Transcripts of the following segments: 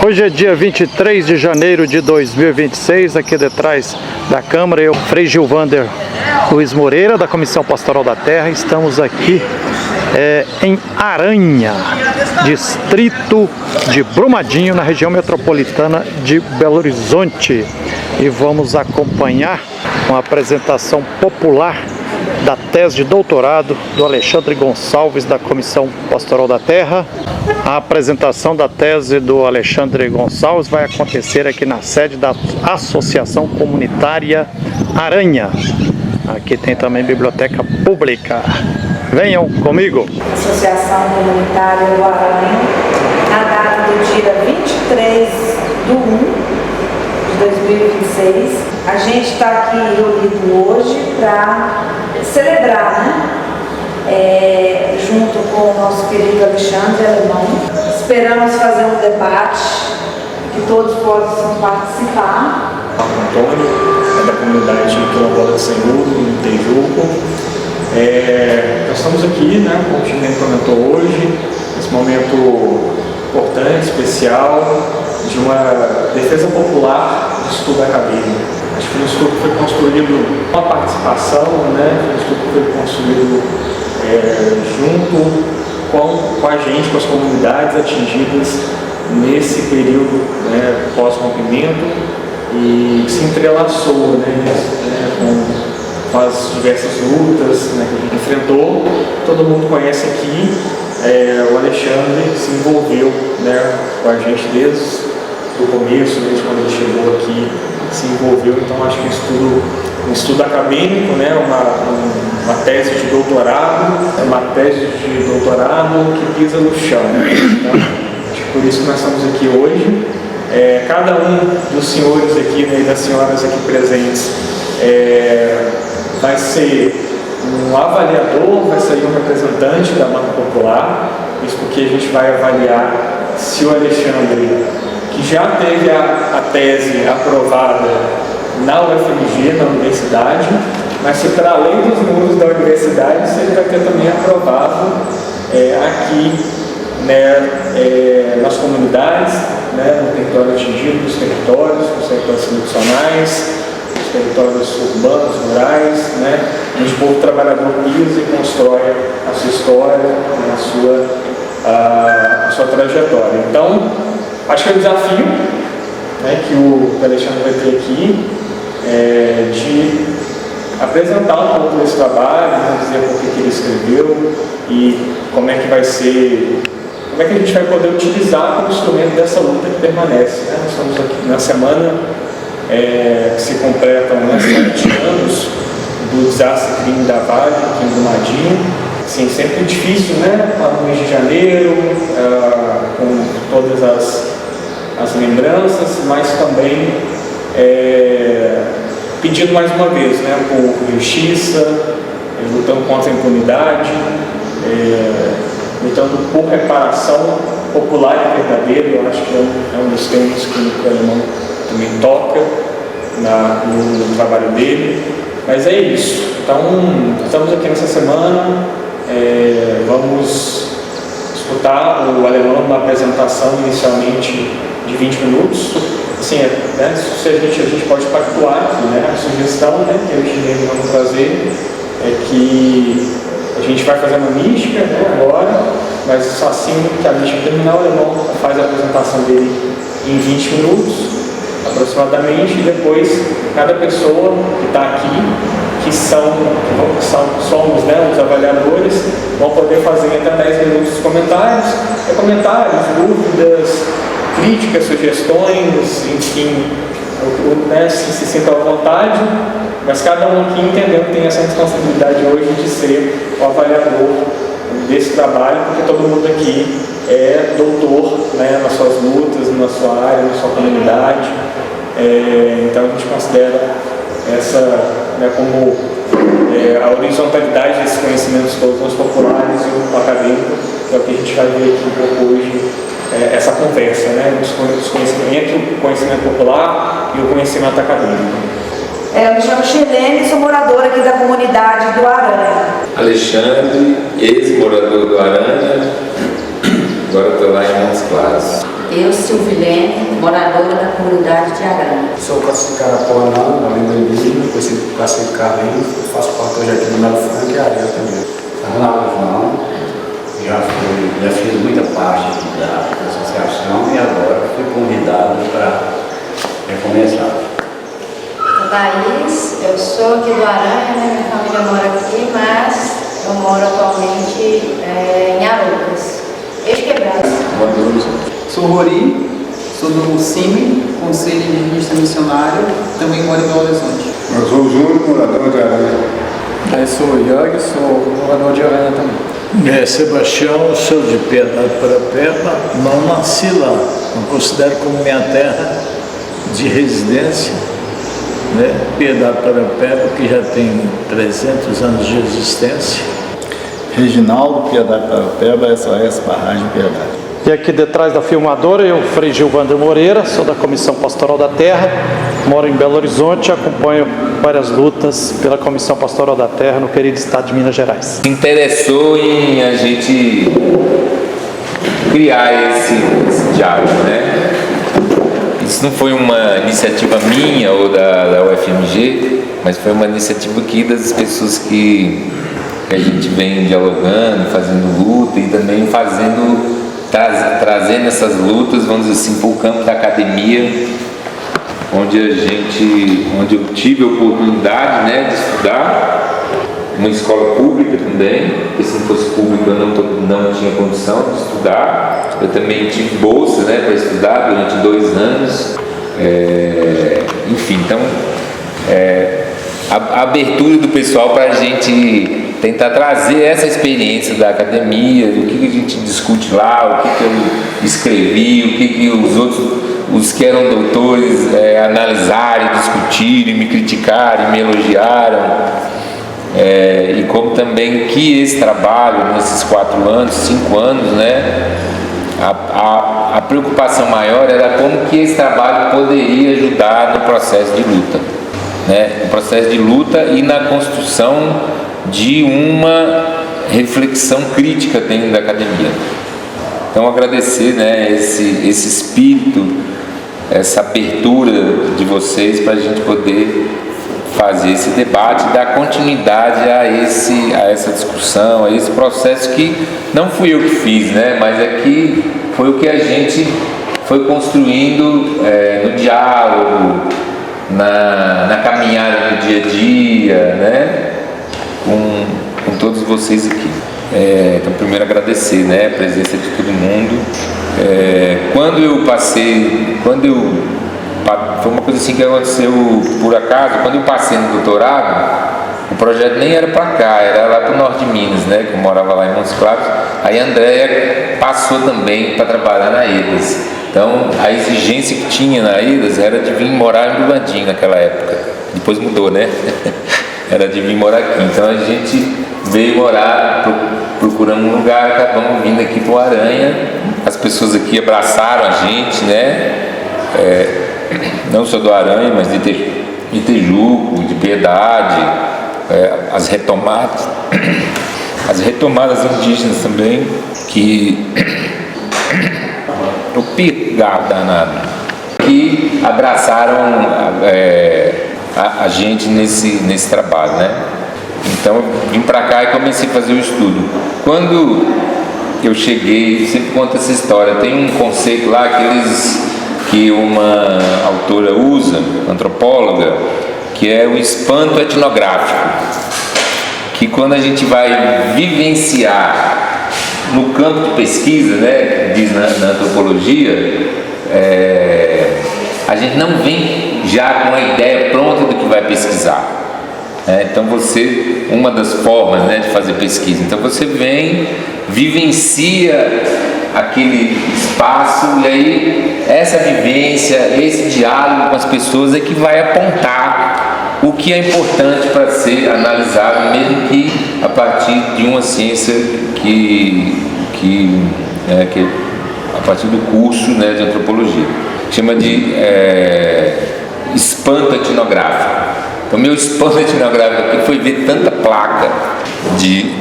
Hoje é dia 23 de janeiro de 2026, aqui detrás da Câmara, eu, Frei Gilvander Luiz Moreira, da Comissão Pastoral da Terra. Estamos aqui em Aranha, distrito de Brumadinho, na região metropolitana de Belo Horizonte. E vamos acompanhar uma apresentação popular da tese de doutorado do Alexandre Gonçalves, da Comissão Pastoral da Terra. A apresentação da tese do Alexandre Gonçalves vai acontecer aqui na sede da Associação Comunitária Aranha. Aqui tem também biblioteca pública. Venham comigo! Associação Comunitária do Aranha, na data do dia 23/1 de 2026. A gente está aqui reunido hoje para celebrar, junto com o nosso querido Alexandre Alemão. Esperamos fazer um debate que todos possam participar. Antônio, da comunidade quilombola de Senhor, em Tejuco. Nós estamos aqui, como o Chico comentou hoje, nesse momento importante, especial, de uma defesa popular do estudo acadêmico. Acho que o estudo foi construído com a participação, o estudo foi construído junto com a gente, com as comunidades atingidas nesse período pós-rompimento, e se entrelaçou com as diversas lutas que a gente enfrentou. Todo mundo conhece aqui, o Alexandre se envolveu com a gente desde o começo, desde quando ele chegou aqui, se envolveu. Então acho que um estudo acadêmico, uma tese de doutorado, que pisa no chão. Então, acho que por isso que nós estamos aqui hoje. Cada um dos senhores aqui e das senhoras aqui presentes vai ser um avaliador, vai ser um representante da banca popular. Isso porque a gente vai avaliar se o Alexandre, que já teve a tese aprovada na UFMG, na universidade, mas se para além dos muros da universidade, se ele vai ter também aprovado aqui nas comunidades, no território atingido, nos territórios institucionais, nos territórios urbanos, rurais, onde o povo trabalhador pisa e constrói a sua história, a sua trajetória. Então, acho que é o desafio que o Alexandre vai ter aqui de apresentar um pouco desse trabalho, dizer por que ele escreveu e como é que vai ser, como é que a gente vai poder utilizar como instrumento dessa luta que permanece. Nós estamos aqui na semana que se completam 7 anos do desastre crime da Vale, aqui em Brumadinho. Assim, sempre difícil, no mês de janeiro, com todas as lembranças, mas também pedindo mais uma vez por justiça, lutando contra a impunidade, lutando por reparação popular e verdadeira. Eu acho que é um dos temas que o Alemão também toca no trabalho dele. Mas é isso. Então, estamos aqui nessa semana, vamos escutar o Alemão numa apresentação inicialmente de 20 minutos. Assim, se a gente pode pactuar aqui, a sugestão que eu e o vamos trazer é que a gente vai fazer uma mística agora, mas só assim que a mística terminar, o Alemão faz a apresentação dele em 20 minutos aproximadamente, e depois cada pessoa que está aqui, que somos os avaliadores, vão poder fazer até 10 minutos de comentários, dúvidas, críticas, sugestões, enfim, se sintam à vontade, mas cada um aqui entendendo que tem essa responsabilidade hoje de ser o avaliador desse trabalho, porque todo mundo aqui é doutor nas suas lutas, na sua área, na sua comunidade. Então a gente considera essa como a horizontalidade desses conhecimentos todos, os populares e o acadêmico, que é o que a gente vai ver aqui um pouco hoje, essa conversa, dos conhecimentos, o conhecimento popular e o conhecimento acadêmico. Eu me chamo Chilene, sou moradora aqui da comunidade do Aranha. Alexandre, ex-morador do Aranha, agora estou lá em Montes Claros. Eu, Silvilene, moradora da comunidade de Aranha. Sou Cacique Carapuanã, além do Emílio, conhecido por Cacique Carlinhos, faço parte hoje aqui do Melo Franco e Areia também. Arnaldo João, já fiz muita parte da associação e agora fui convidado para recomeçar. Thaís, eu sou aqui do Aranha, né? Minha família mora aqui, mas eu moro atualmente em Aroucas, ex-quebrado. Sou Rori, sou do CIMI, Conselho de Revista Missionário, também moro em Belo Horizonte. Eu sou o Júlio, morador de Aranha. Eu sou o Yogi, sou morador de Aranha também. Sebastião, sou de Piedade Parapeba, não nasci lá, não considero como minha terra de residência, né? Piedade Parapeba, que já tem 300 anos de existência. Reginaldo, Piedade Parapeba, SOS Barragem Piedade. E aqui detrás da filmadora, eu, Frei Gilvander Moreira, sou da Comissão Pastoral da Terra, moro em Belo Horizonte e acompanho várias lutas pela Comissão Pastoral da Terra no querido estado de Minas Gerais. Se interessou em a gente criar esse diálogo, né? Isso não foi uma iniciativa minha ou da UFMG, mas foi uma iniciativa aqui das pessoas que a gente vem dialogando, fazendo luta e também trazendo essas lutas, vamos dizer assim, para o campo da academia, onde eu tive a oportunidade, né, de estudar, uma escola pública também, porque se não fosse pública eu não tinha condição de estudar. Eu também tive bolsa, né, para estudar durante 2 anos. Enfim, então a abertura do pessoal para a gente tentar trazer essa experiência da academia, do que a gente discute lá, o que eu escrevi, o que os outros, os que eram doutores, analisarem, discutirem, me criticarem, me elogiaram, e como também que esse trabalho, nesses 4 anos, 5 anos, né, a preocupação maior era como que esse trabalho poderia ajudar no processo de luta, né, no processo de luta e na construção de uma reflexão crítica dentro da academia. Então agradecer, né, esse espírito, essa abertura de vocês para a gente poder fazer esse debate, dar continuidade a essa discussão, a esse processo que não fui eu que fiz, né, mas aqui foi o que a gente foi construindo no diálogo, na caminhada do dia a dia, né, com todos vocês aqui. Então, primeiro agradecer, né, a presença de todo mundo. Foi uma coisa assim que aconteceu por acaso. Quando eu passei no doutorado, o projeto nem era para cá, era lá para o norte de Minas, né, que eu morava lá em Montes Claros. Aí a Andréia passou também para trabalhar na EDAS. Então, a exigência que tinha na EDAS era de vir morar em Brumadinho naquela época. Depois mudou, né? Era de vir morar aqui. Então a gente veio morar, procuramos um lugar, acabamos vindo aqui para o Aranha. As pessoas aqui abraçaram a gente, né? Não só do Aranha, mas de Tejuco, de Piedade, as retomadas indígenas também, que o pigado danado, que abraçaram a gente nesse trabalho, né? Então eu vim para cá e comecei a fazer o estudo. Quando eu cheguei, sempre conto essa história, tem um conceito lá que uma autora usa, antropóloga, que é o espanto etnográfico, que quando a gente vai vivenciar no campo de pesquisa, né, diz na antropologia, a gente não vem já com a ideia pronta do que vai pesquisar. Então uma das formas, né, de fazer pesquisa, então você vem, vivencia aquele espaço e aí essa vivência, esse diálogo com as pessoas é que vai apontar o que é importante para ser analisado, mesmo que a partir de uma ciência que a partir do curso, né, de antropologia, chama de espanto etnográfico. Então, meu espanto etnográfico aqui foi ver tanta placa,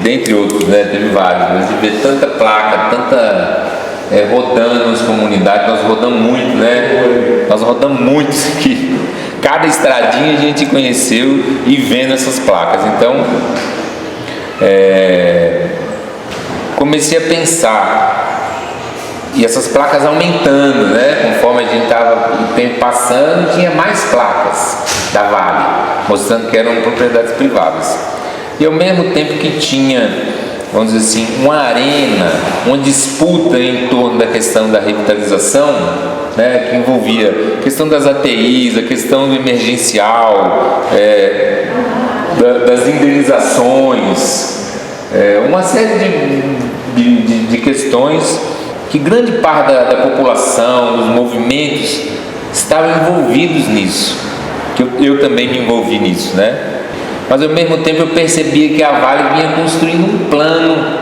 dentre outros, né, teve vários, mas de ver tanta placa, rodando as comunidades. Nós rodamos muito, né? Nós rodamos muito isso aqui. Cada estradinha a gente conheceu e vendo essas placas. Então, comecei a pensar, e essas placas aumentando, né? Conforme a gente estava o tempo passando, tinha mais placas da Vale, mostrando que eram propriedades privadas. E ao mesmo tempo que tinha, vamos dizer assim, uma arena, uma disputa em torno da questão da revitalização, né? Que envolvia a questão das ATIs, a questão do emergencial, das indenizações, uma série de questões que grande parte da população, dos movimentos, estavam envolvidos nisso, que eu também me envolvi nisso, né? Mas ao mesmo tempo eu percebia que a Vale vinha construindo um plano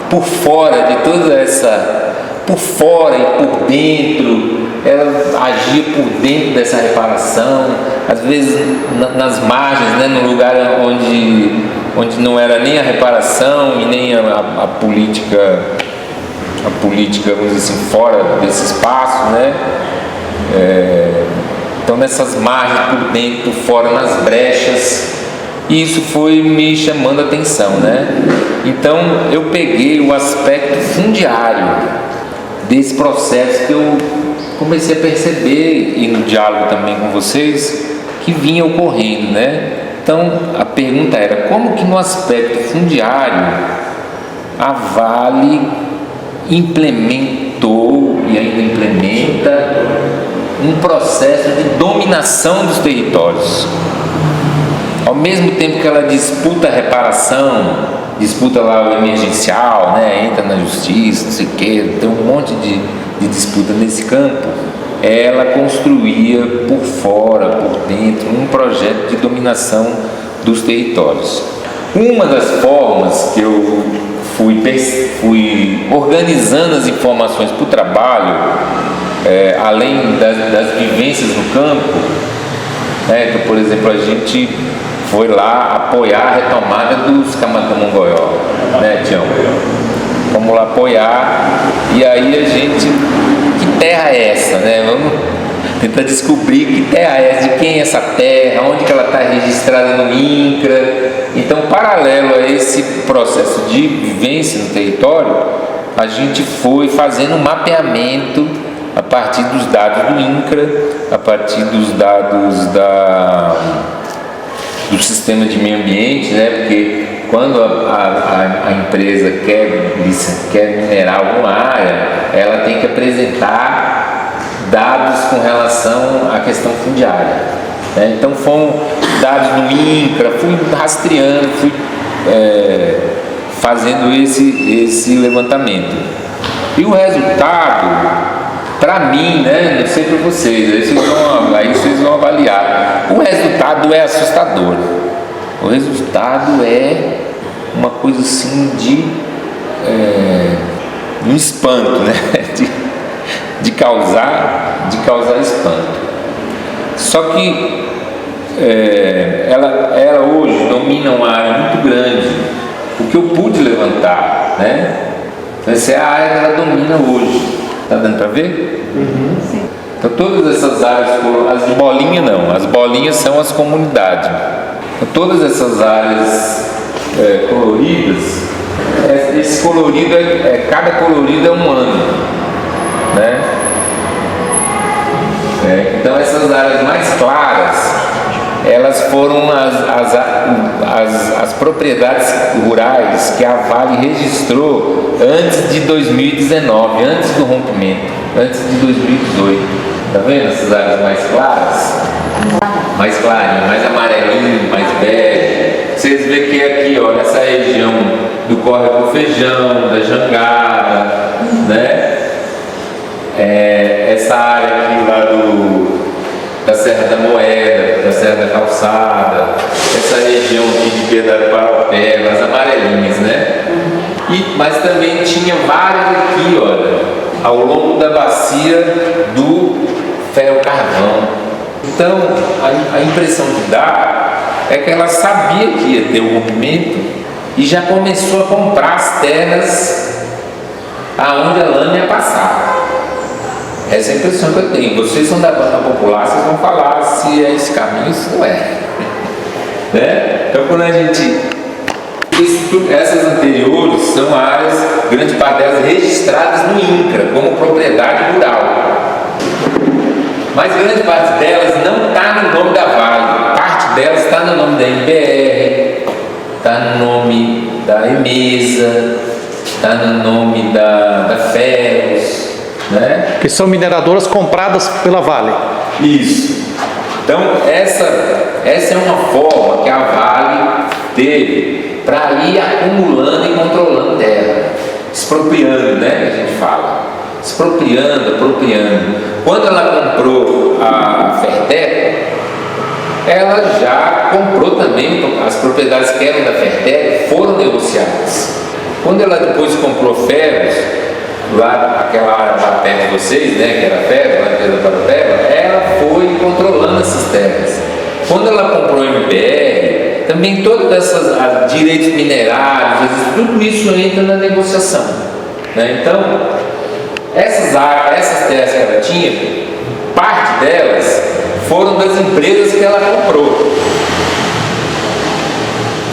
por fora de toda essa, por fora e por dentro, ela agia por dentro dessa reparação, às vezes nas margens, né? No lugar onde não era nem a reparação e nem a política, vamos dizer assim, fora desse espaço, né? Então nessas margens, por dentro, por fora, nas brechas, e isso foi me chamando a atenção, né? Então eu peguei o aspecto fundiário desse processo que eu comecei a perceber, e no diálogo também com vocês, que vinha ocorrendo, né? Então a pergunta era, como que no aspecto fundiário a Vale implementou e ainda implementa um processo de dominação dos territórios? Ao mesmo tempo que ela disputa a reparação, disputa lá o emergencial, né? Entra na justiça, não sei o que, tem um monte de disputa nesse campo, ela construía por fora, por dentro, um projeto de dominação dos territórios. Uma das formas que eu fui organizando as informações para o trabalho, além das vivências no campo, né? Então, por exemplo, a gente foi lá apoiar a retomada dos Camacamongoió, né, Tião? Vamos lá apoiar, e aí a gente, que terra é essa, né? Vamos tentar descobrir que terra é essa, de quem é essa terra, onde que ela está registrada no INCRA. Então, paralelo a esse processo de vivência no território, a gente foi fazendo um mapeamento a partir dos dados do INCRA, a partir dos dados do sistema de meio ambiente, né? Porque quando a empresa quer minerar alguma área, ela tem que apresentar dados com relação à questão fundiária, né? Então foram dados no INCRA, fui rastreando, fui fazendo esse levantamento. E o resultado, para mim, né, não sei para vocês, aí vocês vão avaliar. O resultado é assustador. O resultado é uma coisa assim de um espanto, né? De causar espanto. Só que ela hoje domina uma área muito grande. O que eu pude levantar, né? Essa é a área que ela domina hoje. Tá dando para ver? Uhum. Sim. Então todas essas áreas, as de bolinha não, as bolinhas são as comunidades. Então, todas essas áreas coloridas, esse colorido cada colorido é um ano, né? Então essas áreas mais claras, elas foram as propriedades rurais que a Vale registrou antes de 2019, antes do rompimento, antes de 2018. Tá vendo essas áreas mais claras? Mais clarinho, mais amarelinho, mais bege. Vocês veem que aqui, ó, nessa região do Córrego do Feijão, da Jangada, né? Essa área aqui lá da Serra da Moeda, da Serra da Calçada, essa região aqui de Piedade do Paraupeba, as amarelinhas, né? Mas também tinha várias aqui, olha, ao longo da bacia do ferro-carvão. Então, a impressão que dá é que ela sabia que ia ter um rompimento e já começou a comprar as terras aonde a lama ia passar. Essa é a impressão que eu tenho. Vocês são da banda popular, vocês vão falar se é esse caminho ou se não é. Né? Então, quando a gente... essas anteriores são áreas, grande parte delas registradas no INCRA como propriedade rural. Mas grande parte delas não está no nome da Vale. Parte delas está no nome da MBR, está no nome da EMESA, está no nome da Ferros, né? Que são mineradoras compradas pela Vale. Isso. Então, essa é uma forma que a Vale teve para ir acumulando e controlando terra, expropriando, né, que a gente fala. Expropriando, apropriando. Quando ela comprou a Fertec, ela já comprou também, as propriedades que eram da Fertec foram negociadas. Quando ela depois comprou Ferros, lá, aquela área lá perto de vocês, né, que era Ferros, lá na Parapeba, ela foi controlando essas terras. Quando ela comprou a MBR, também todas essas direitos minerários, tudo isso entra na negociação, né? Então, essas terras que ela tinha, parte delas foram das empresas que ela comprou.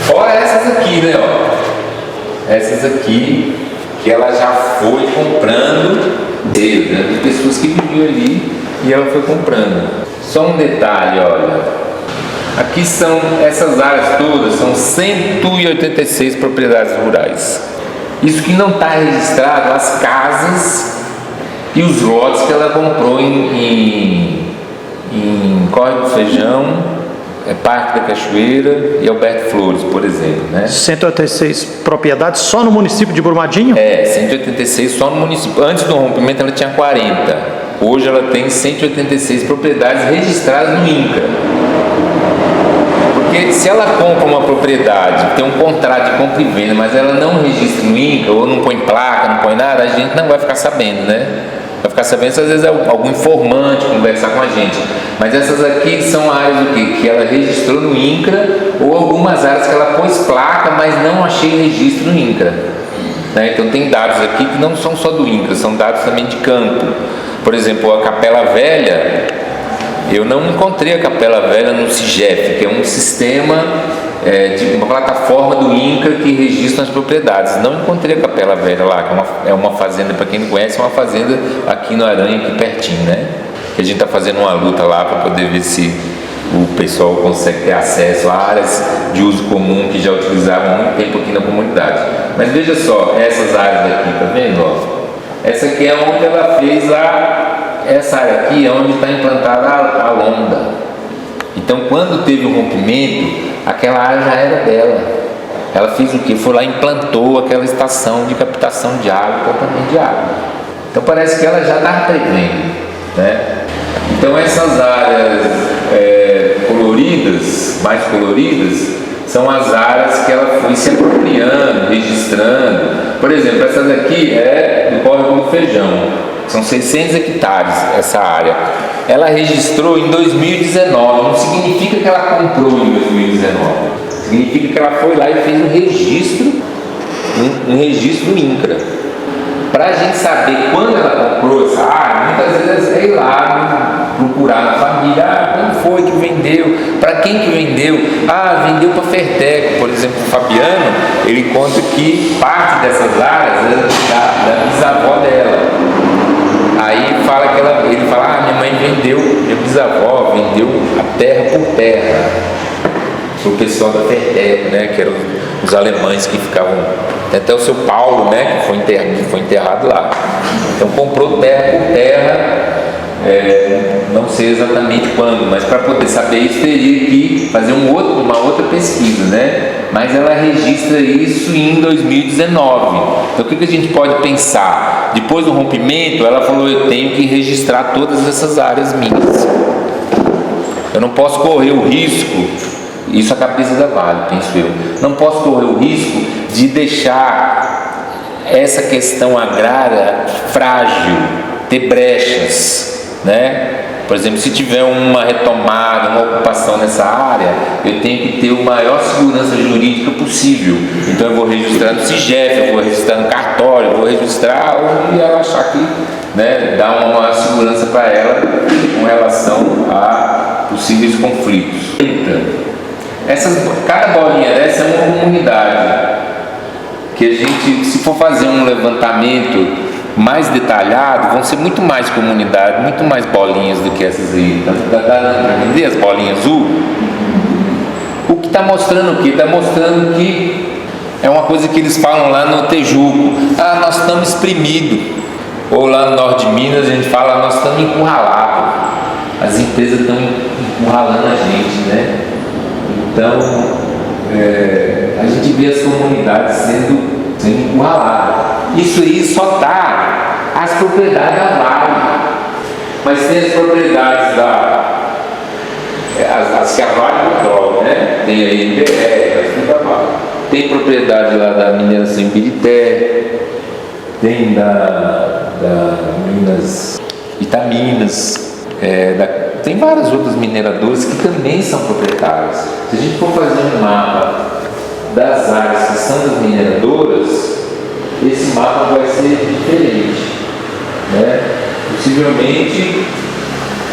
Fora essas aqui, né? Ó. Essas aqui que ela já foi comprando, né, de pessoas que viviam ali e ela foi comprando. Só um detalhe, olha. Aqui são essas áreas todas, são 186 propriedades rurais. Isso que não está registrado, as casas e os lotes que ela comprou em Córrego do Feijão, Parque da Cachoeira e Alberto Flores, por exemplo, né? 186 propriedades só no município de Brumadinho? 186 só no município. Antes do rompimento ela tinha 40. Hoje ela tem 186 propriedades registradas no INCRA. Porque se ela compra uma propriedade, tem um contrato de compra e venda, mas ela não registra no INCRA, ou não põe placa, não põe nada, a gente não vai ficar sabendo, né? Vai ficar sabendo se às vezes é algum informante conversar com a gente. Mas essas aqui são áreas do quê? Que ela registrou no INCRA, ou algumas áreas que ela pôs placa, mas não achei registro no INCRA. Né? Então tem dados aqui que não são só do INCRA, são dados também de campo. Por exemplo, a Capela Velha, eu não encontrei a Capela Velha no CIGEF, que é um sistema de uma plataforma do INCRA que registra as propriedades. Não encontrei a Capela Velha lá, que é uma fazenda, para quem não conhece, é uma fazenda aqui no Aranha, aqui pertinho, né? Que a gente está fazendo uma luta lá para poder ver se o pessoal consegue ter acesso a áreas de uso comum que já utilizavam há muito tempo aqui na comunidade. Mas veja só, essas áreas aqui, tá vendo? Ó? Essa aqui é onde ela fez essa área aqui é onde está implantada a Londa. Então, quando teve o rompimento, aquela área já era dela. Ela fez o quê? Foi lá e implantou aquela estação de captação de água, tratamento de água. Então, parece que ela já estava prevendo, né? Então, essas áreas coloridas, mais coloridas, são as áreas que ela foi se apropriando, registrando. Por exemplo, essa daqui é do Córrego do Feijão. São 600 hectares essa área. Ela registrou em 2019. Não significa que ela comprou em 2019. Significa que ela foi lá e fez um registro INCRA. Para a gente saber quando ela comprou essa área, muitas vezes é ir lá procurar na família. Quando foi que vendeu? Para quem que vendeu? Vendeu para Fertec. Por exemplo, o Fabiano, ele conta que parte dessas áreas é da bisavó dela. Aí fala ele fala, minha mãe vendeu, minha bisavó vendeu a terra por terra pro pessoal da Fertec, né? Que eram os alemães que ficavam, até o seu Paulo, né? Que foi enterrado lá. Então comprou terra por terra, não sei exatamente quando, mas para poder saber isso teria que fazer uma outra pesquisa, né? Mas ela registra isso em 2019. Então o que a gente pode pensar? Depois do rompimento, ela falou, eu tenho que registrar todas essas áreas minhas. Eu não posso correr o risco, isso é a cabeça da Vale, penso eu, não posso correr o risco de deixar essa questão agrária frágil, ter brechas, né? Por exemplo, se tiver uma retomada, uma ocupação nessa área, eu tenho que ter a maior segurança jurídica possível. Então eu vou registrar no CIGEF, eu vou registrar no cartório, eu vou registrar onde ela achar que, né, dá uma maior segurança para ela com relação a possíveis conflitos. Cada bolinha dessa é uma comunidade que a gente, se for fazer um levantamento mais detalhado, vão ser muito mais comunidades, muito mais bolinhas do que essas aí. Dá para entender as bolinhas azul? O que está mostrando o quê? Está mostrando que é uma coisa que eles falam lá no Tejuco. Ah, nós estamos exprimidos. Ou lá no norte de Minas a gente fala, nós estamos encurralados. As empresas estão encurralando a gente, né? Então, a gente vê as comunidades sendo encurraladas. Isso aí só está as propriedades da Vale, mas tem as propriedades as que a Vale controla, né? Tem a IBR, tem propriedade lá da mineração em Birité, tem da Minas Itaminas, tem várias outras mineradoras que também são proprietárias. Se a gente for fazer um mapa das áreas que são das mineradoras, esse mapa vai ser diferente, né? Possivelmente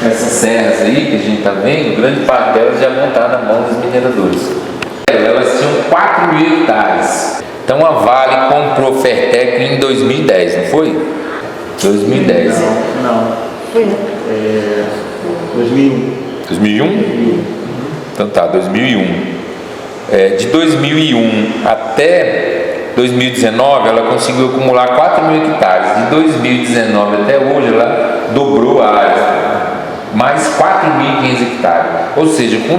essas serras aí que a gente está vendo, grande parte delas já vão estar na mão dos mineradores. Elas tinham 4.000 hectares. Então a Vale comprou Fertec em 2010, não foi? 2010. Não. Foi, né? 2001. 2001? Então tá, 2001. De 2001 até 2019, ela conseguiu acumular 4.000 hectares. De 2019 até hoje, ela dobrou a área, mais 4.500 hectares. Ou seja, com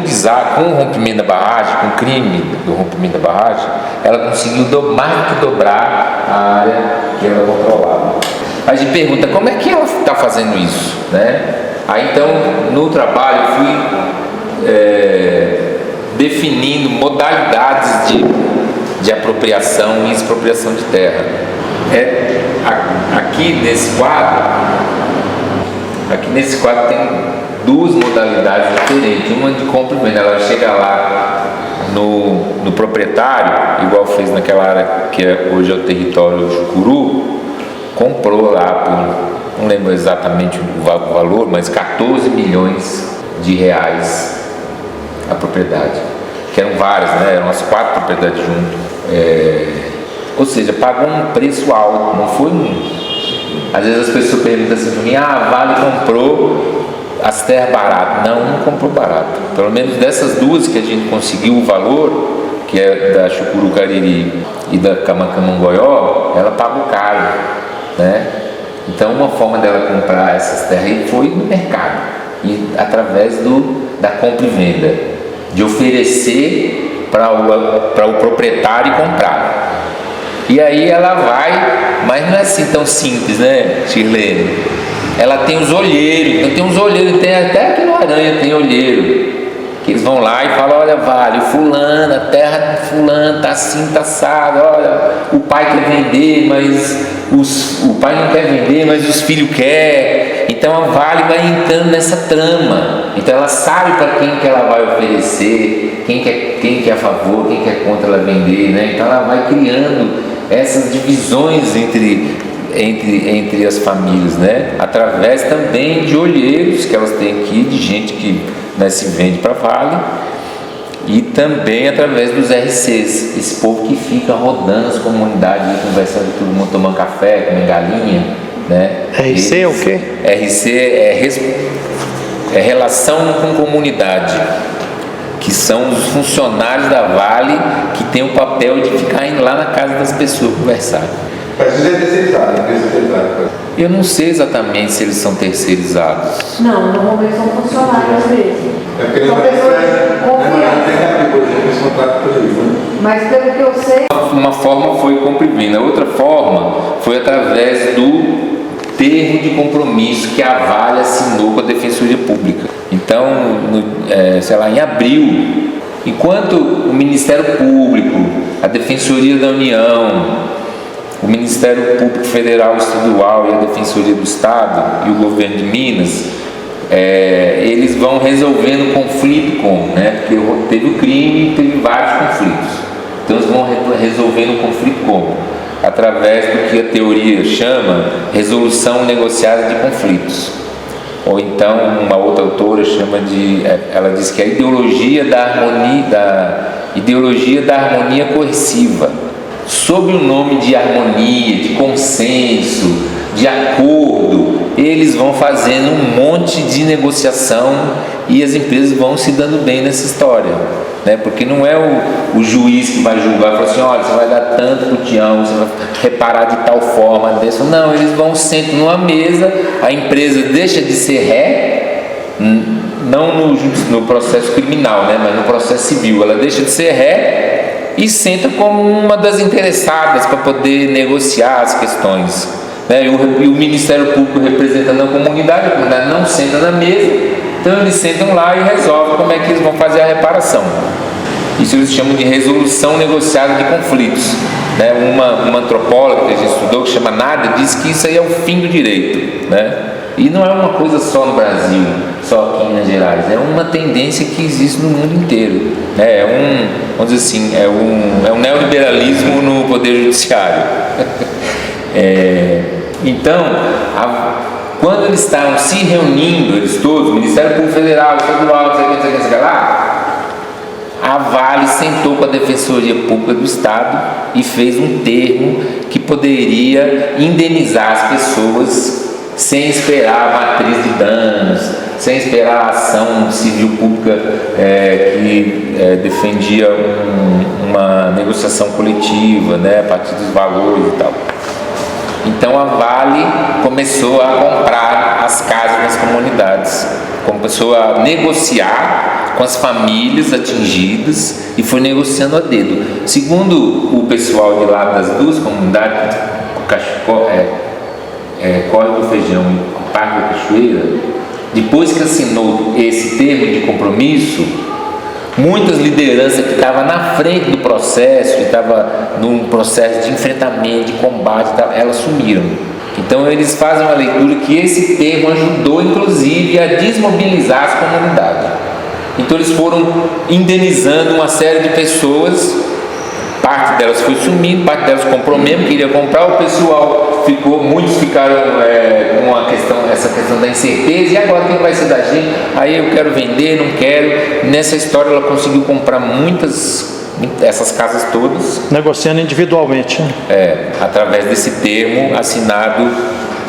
o rompimento da barragem, com o crime do rompimento da barragem, ela conseguiu mais do que dobrar a área que ela controlava. A gente pergunta, como é que ela está fazendo isso, né? Aí então, no trabalho, eu fui definindo modalidades de apropriação e expropriação de terra. Aqui nesse quadro tem duas modalidades diferentes. Uma de compra e venda, ela chega lá no proprietário, igual fez naquela área que hoje é o território Chucuru, comprou lá por, não lembro exatamente o valor, mas 14 milhões de reais a propriedade, que eram várias, né? Eram as 4 propriedades juntas. Ou seja, pagou um preço alto, não foi Às vezes as pessoas perguntam assim para mim, a Vale comprou as terras baratas. Não comprou barato. Pelo menos dessas duas que a gente conseguiu o valor, que é da Chucuru Cariri e da Camacamangoió, ela pagou caro, né? Então uma forma dela comprar essas terras aí foi no mercado, e através da compra e venda, de oferecer para o proprietário comprar. E aí ela vai, mas não é assim tão simples, né, Shirlene? Ela tem os olheiros, então tem uns olheiros, tem até aqui no Aranha tem olheiro, que eles vão lá e falam, olha, Vale, fulano, a terra de fulano tá assim, tá assado, olha, o pai quer vender, mas o pai não quer vender, mas os filhos querem. Então a Vale vai entrando nessa trama. Então ela sabe para quem que ela vai oferecer, quem que é a favor, quem que é contra ela vender, né? Então ela vai criando essas divisões entre as famílias, né? Através também de olheiros que elas têm aqui, de gente que, né, se vende para Vale, e também através dos RCs, esse povo que fica rodando as comunidades, conversando, todo mundo tomando café, comendo galinha, né? RC é o quê? RC é relação com comunidade, que são os funcionários da Vale que tem o papel de ficar indo lá na casa das pessoas conversar. Mas isso é terceirizado, empresa terceirizada. Eu não sei exatamente se eles são terceirizados. Não, normalmente são funcionários mesmo. É porque São não pessoas é mas pelo que eu sei... Uma forma foi compra e venda, outra forma foi através do termo de compromisso que a Vale assinou com a Defensoria Pública. Então, sei lá, em abril, enquanto o Ministério Público, a Defensoria da União, o Ministério Público Federal e Estadual e a Defensoria do Estado e o Governo de Minas eles vão resolvendo conflito né? Porque teve o crime e teve vários conflitos. Então eles vão resolvendo o conflito como? Através do que a teoria chama resolução negociada de conflitos. Ou então uma outra autora ela diz que é a ideologia da harmonia coerciva. Sob o nome de harmonia, de consenso, de acordo, eles vão fazendo um monte de negociação e as empresas vão se dando bem nessa história, né? Porque não é o juiz que vai julgar e falar assim, olha, você vai dar tanto pro Tião, você vai reparar de tal forma dessa. Não, eles vão sentar numa mesa, a empresa deixa de ser ré, não no processo criminal, né? Mas no processo civil, ela deixa de ser ré e senta como uma das interessadas para poder negociar as questões, né? E o Ministério Público representando a comunidade não senta na mesa, então eles sentam lá e resolvem como é que eles vão fazer a reparação. Isso eles chamam de resolução negociada de conflitos, né? Uma antropóloga que a gente estudou, que chama Nadia, diz que isso aí é o fim do direito, né? E não é uma coisa só no Brasil, só aqui em Minas Gerais, é uma tendência que existe no mundo inteiro, né? Vamos dizer assim, é um neoliberalismo no Poder Judiciário. Então, quando eles estavam se reunindo, eles todos, Ministério Público Federal, Estadual, não sei lá, a Vale sentou com a Defensoria Pública do Estado e fez um termo que poderia indenizar as pessoas sem esperar a matriz de danos, sem esperar a ação civil pública que defendia uma negociação coletiva, né, a partir dos valores e tal. Então a Vale começou a comprar as casas nas comunidades, começou a negociar com as famílias atingidas e foi negociando a dedo. Segundo o pessoal de lá das duas comunidades, Córrego do Feijão e Parque da Cachoeira, depois que assinou esse termo de compromisso, muitas lideranças que estavam na frente do processo, que estavam num processo de enfrentamento, de combate, elas sumiram. Então eles fazem uma leitura que esse termo ajudou inclusive a desmobilizar as comunidades. Então eles foram indenizando uma série de pessoas, parte delas foi sumindo, parte delas comprou mesmo, queria comprar, o pessoal muitos ficaram com essa questão da incerteza, e agora o que vai ser da gente? Aí eu quero vender, não quero. Nessa história ela conseguiu comprar essas casas todas. Negociando individualmente. Através desse termo assinado,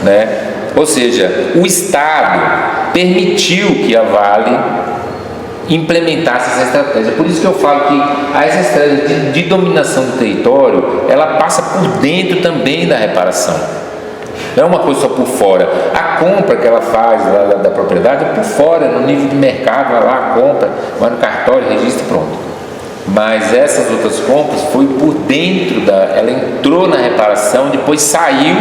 né? Ou seja, o Estado permitiu que a Vale implementasse essa estratégia. Por isso que eu falo que essa estratégia de dominação do território, ela passa por dentro também da reparação. Não é uma coisa só por fora. A compra que ela faz lá da propriedade é por fora, no nível de mercado, vai lá, compra, vai no cartório, registra e pronto. Mas essas outras compras foi por dentro ela entrou na reparação, depois saiu,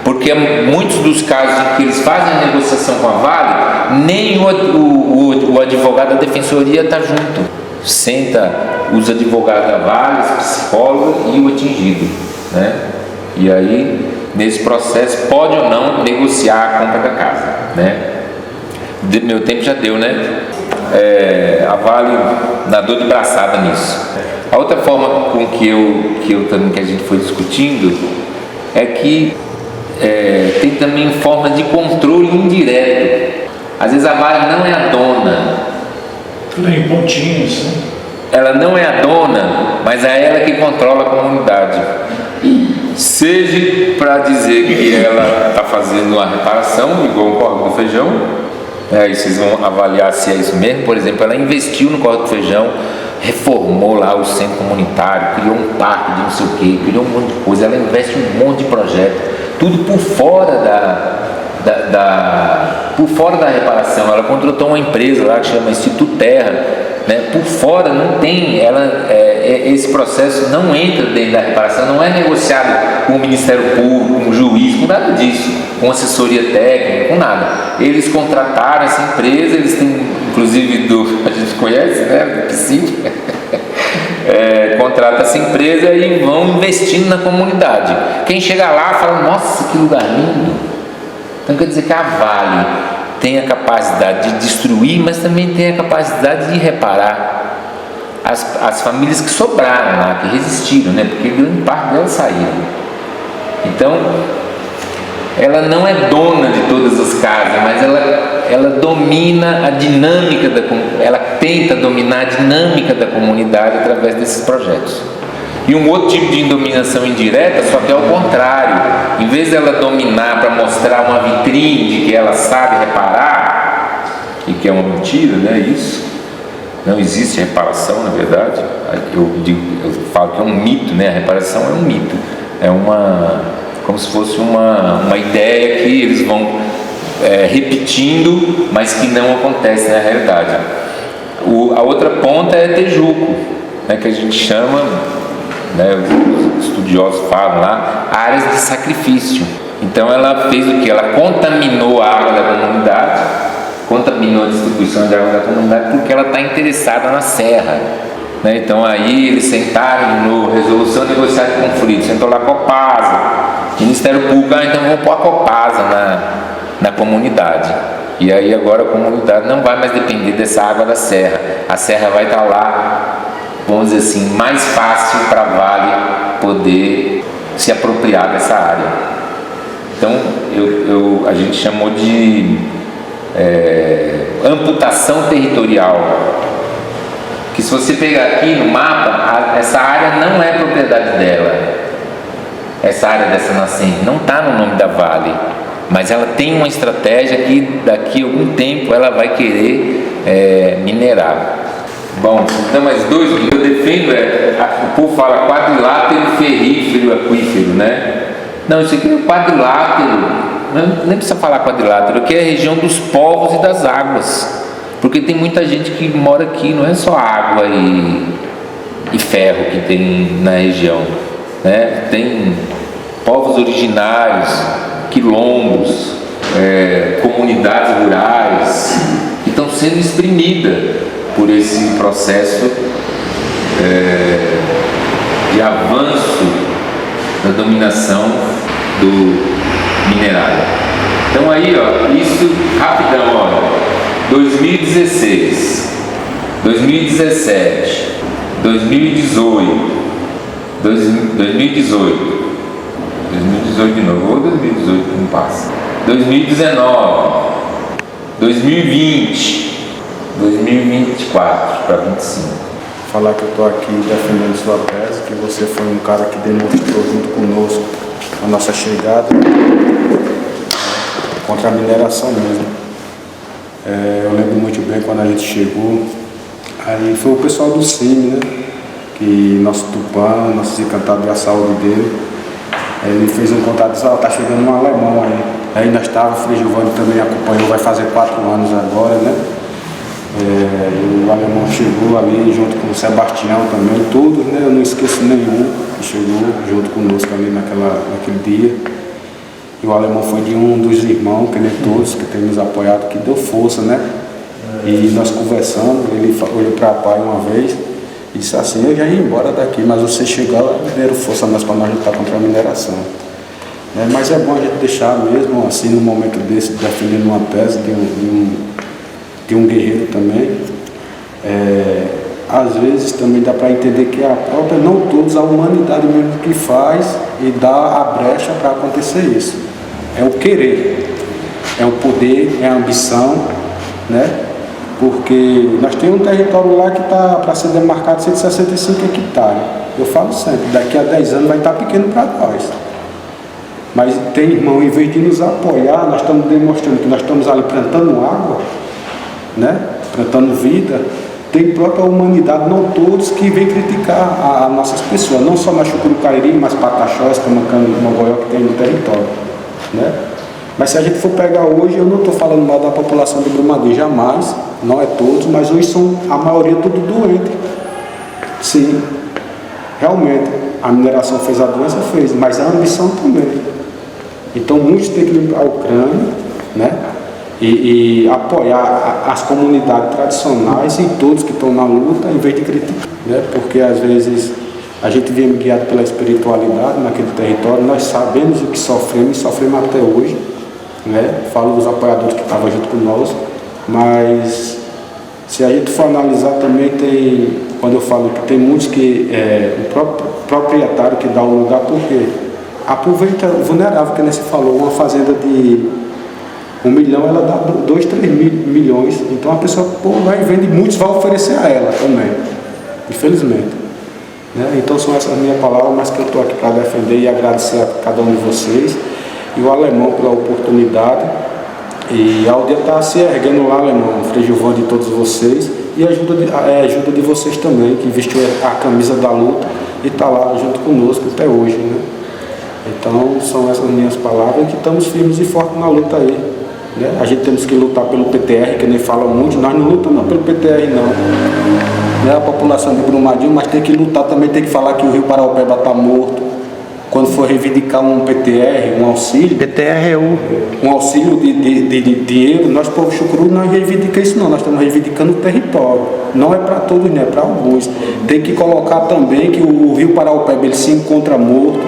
porque muitos dos casos em que eles fazem a negociação com a Vale, nem o advogado da defensoria está junto. Senta os advogados da Vale, os psicólogos e o atingido, né? E aí, nesse processo, pode ou não negociar a compra da casa, né? Meu tempo já deu, né? A Vale nadou de braçada nisso. A outra forma com que a gente foi discutindo é que tem também forma de controle indireto. Às vezes a Vale não é a dona. Tudo em pontinhos, né? Ela não é a dona, mas é ela que controla a comunidade. Seja para dizer que ela está fazendo uma reparação, igual o Córrego do Feijão, e vocês vão avaliar se é isso mesmo. Por exemplo, ela investiu no Córrego do Feijão, reformou lá o centro comunitário, criou um parque de não sei o quê, criou um monte de coisa, ela investe em um monte de projeto, tudo por fora por fora da reparação. Ela contratou uma empresa lá que chama Instituto Terra, né? Por fora não tem, esse processo não entra dentro da reparação, não é negociado com o Ministério Público, com o juiz, com nada disso, com assessoria técnica, com nada. Eles contrataram essa empresa, eles têm, inclusive, a gente conhece, né, PSIC, contrata essa empresa e vão investindo na comunidade. Quem chega lá fala, nossa, que lugar lindo. Então quer dizer que a Vale tem a capacidade de destruir, mas também tem a capacidade de reparar. As famílias que sobraram lá, que resistiram, né? Porque grande parte delas saíram. Então, ela não é dona de todas as casas, mas ela domina a dinâmica ela tenta dominar a dinâmica da comunidade através desses projetos. E um outro tipo de dominação indireta, só que é o contrário. Em vez dela dominar para mostrar uma vitrine de que ela sabe reparar, e que é uma mentira, né? Isso. Não existe reparação, na verdade. Eu falo que é um mito, né? A reparação é um mito. É como se fosse uma ideia que eles vão repetindo, mas que não acontece na realidade. A outra ponta é Tejuco, né? Que a gente chama, né? Os estudiosos falam lá, áreas de sacrifício. Então ela fez o que? Ela contaminou a água da comunidade, contaminou a distribuição de água da comunidade porque ela está interessada na serra, né? Então aí eles sentaram no Resolução Negociada de Conflitos, sentou lá a Copasa, Ministério Público, então vamos pôr a Copasa na comunidade. E aí agora a comunidade não vai mais depender dessa água da serra, a serra vai estar lá, vamos dizer assim, mais fácil para a Vale poder se apropriar dessa área. Então a gente chamou de amputação territorial, que se você pegar aqui no mapa, essa área não é propriedade dela, essa área dessa nascente não está no nome da Vale, mas ela tem uma estratégia que daqui a algum tempo ela vai querer minerar. Bom, então mais dois, eu defendo, o povo fala quadrilátero ferrífero aquífero, né? Não, isso aqui é quadrilátero, nem precisa falar quadrilátero, aqui é a região dos povos e das águas, porque tem muita gente que mora aqui, não é só água e ferro que tem na região, né? Tem povos originários, quilombos, comunidades rurais que estão sendo exprimidas por esse processo de avanço da dominação do minerário. Então aí, ó, isso rapidão, ó, 2016, 2017, 2018, 2018 de novo, ou 2018 que não passa, 2019, 2020, 2024 para 2025. Falar que eu estou aqui defendendo sua tese, que você foi um cara que demonstrou junto conosco a nossa chegada contra a mineração mesmo. Eu lembro muito bem quando a gente chegou, aí foi o pessoal do CIMI, né? Que nosso Tupã, nosso encantado da saúde dele, ele fez um contato e disse, tá chegando um alemão aí. Aí nós estávamos, o Frei Giovanni também acompanhou, vai fazer 4 anos agora, né? O alemão chegou ali junto com o Sebastião também, todos, né? Eu não esqueço nenhum que chegou junto conosco ali naquele dia. E o alemão foi de um dos irmãos, que nem todos, que tem nos apoiado, que deu força, né? E nós conversando, ele olhou para o pai uma vez e disse assim, eu já ia embora daqui, mas você chegou lá e deram força para nós lutar contra a mineração. Mas é bom a gente deixar mesmo, assim, no momento desse, defendendo uma tese de um guerreiro também, às vezes também dá para entender que a própria, não todos, a humanidade mesmo que faz e dá a brecha para acontecer isso. É o querer, é o poder, é a ambição, né? Porque nós temos um território lá que está para ser demarcado 165 hectares. Eu falo sempre, daqui a 10 anos vai estar pequeno para nós. Mas tem irmão, em vez de nos apoiar, nós estamos demonstrando que nós estamos ali plantando água, né? Plantando vida. Tem própria humanidade, não todos, que vem criticar as nossas pessoas, não só na Chucurucairi, mas Pataxós, Camancano e Mogoió que tem no território, né? Mas se a gente for pegar hoje, eu não estou falando mal da população de Brumadinho, jamais, não é todos, mas hoje são a maioria tudo doente. Sim, realmente, a mineração fez a doença, fez, mas a ambição também. Então muitos têm que ir para a Ucrânia, né? E apoiar as comunidades tradicionais e todos que estão na luta, em vez de criticar, né? Porque às vezes a gente vem guiado pela espiritualidade naquele território, nós sabemos o que sofremos e sofremos até hoje, né? Falo dos apoiadores que estavam junto conosco, mas se a gente for analisar também quando eu falo que tem muitos que o próprio proprietário que dá o lugar, porque aproveita o vulnerável, que nem você falou, uma fazenda de 1 milhão, ela dá 2, 3 milhões, então a pessoa vai e vende, muitos vão oferecer a ela também, infelizmente. Né? Então são essas minhas palavras, mas que eu estou aqui para defender e agradecer a cada um de vocês, e o Alemão pela oportunidade, e a aldeia está se erguendo lá, Alemão, Frei Gilvando, de todos vocês, e ajuda de vocês também, que vestiu a camisa da luta e está lá junto conosco até hoje. Né? Então são essas minhas palavras, que estamos firmes e fortes na luta aí. Né? A gente temos que lutar pelo PTR, que nem fala muito, nós não lutamos pelo PTR não. A população de Brumadinho, mas tem que lutar também, tem que falar que o Rio Paraopeba está morto. Quando for reivindicar um PTR, um auxílio... PTR é um auxílio de dinheiro, nós, povo chucuru, não reivindica isso não, nós estamos reivindicando o território. Não é para todos, não é para alguns. Tem que colocar também que o Rio Paraopeba ele se encontra morto.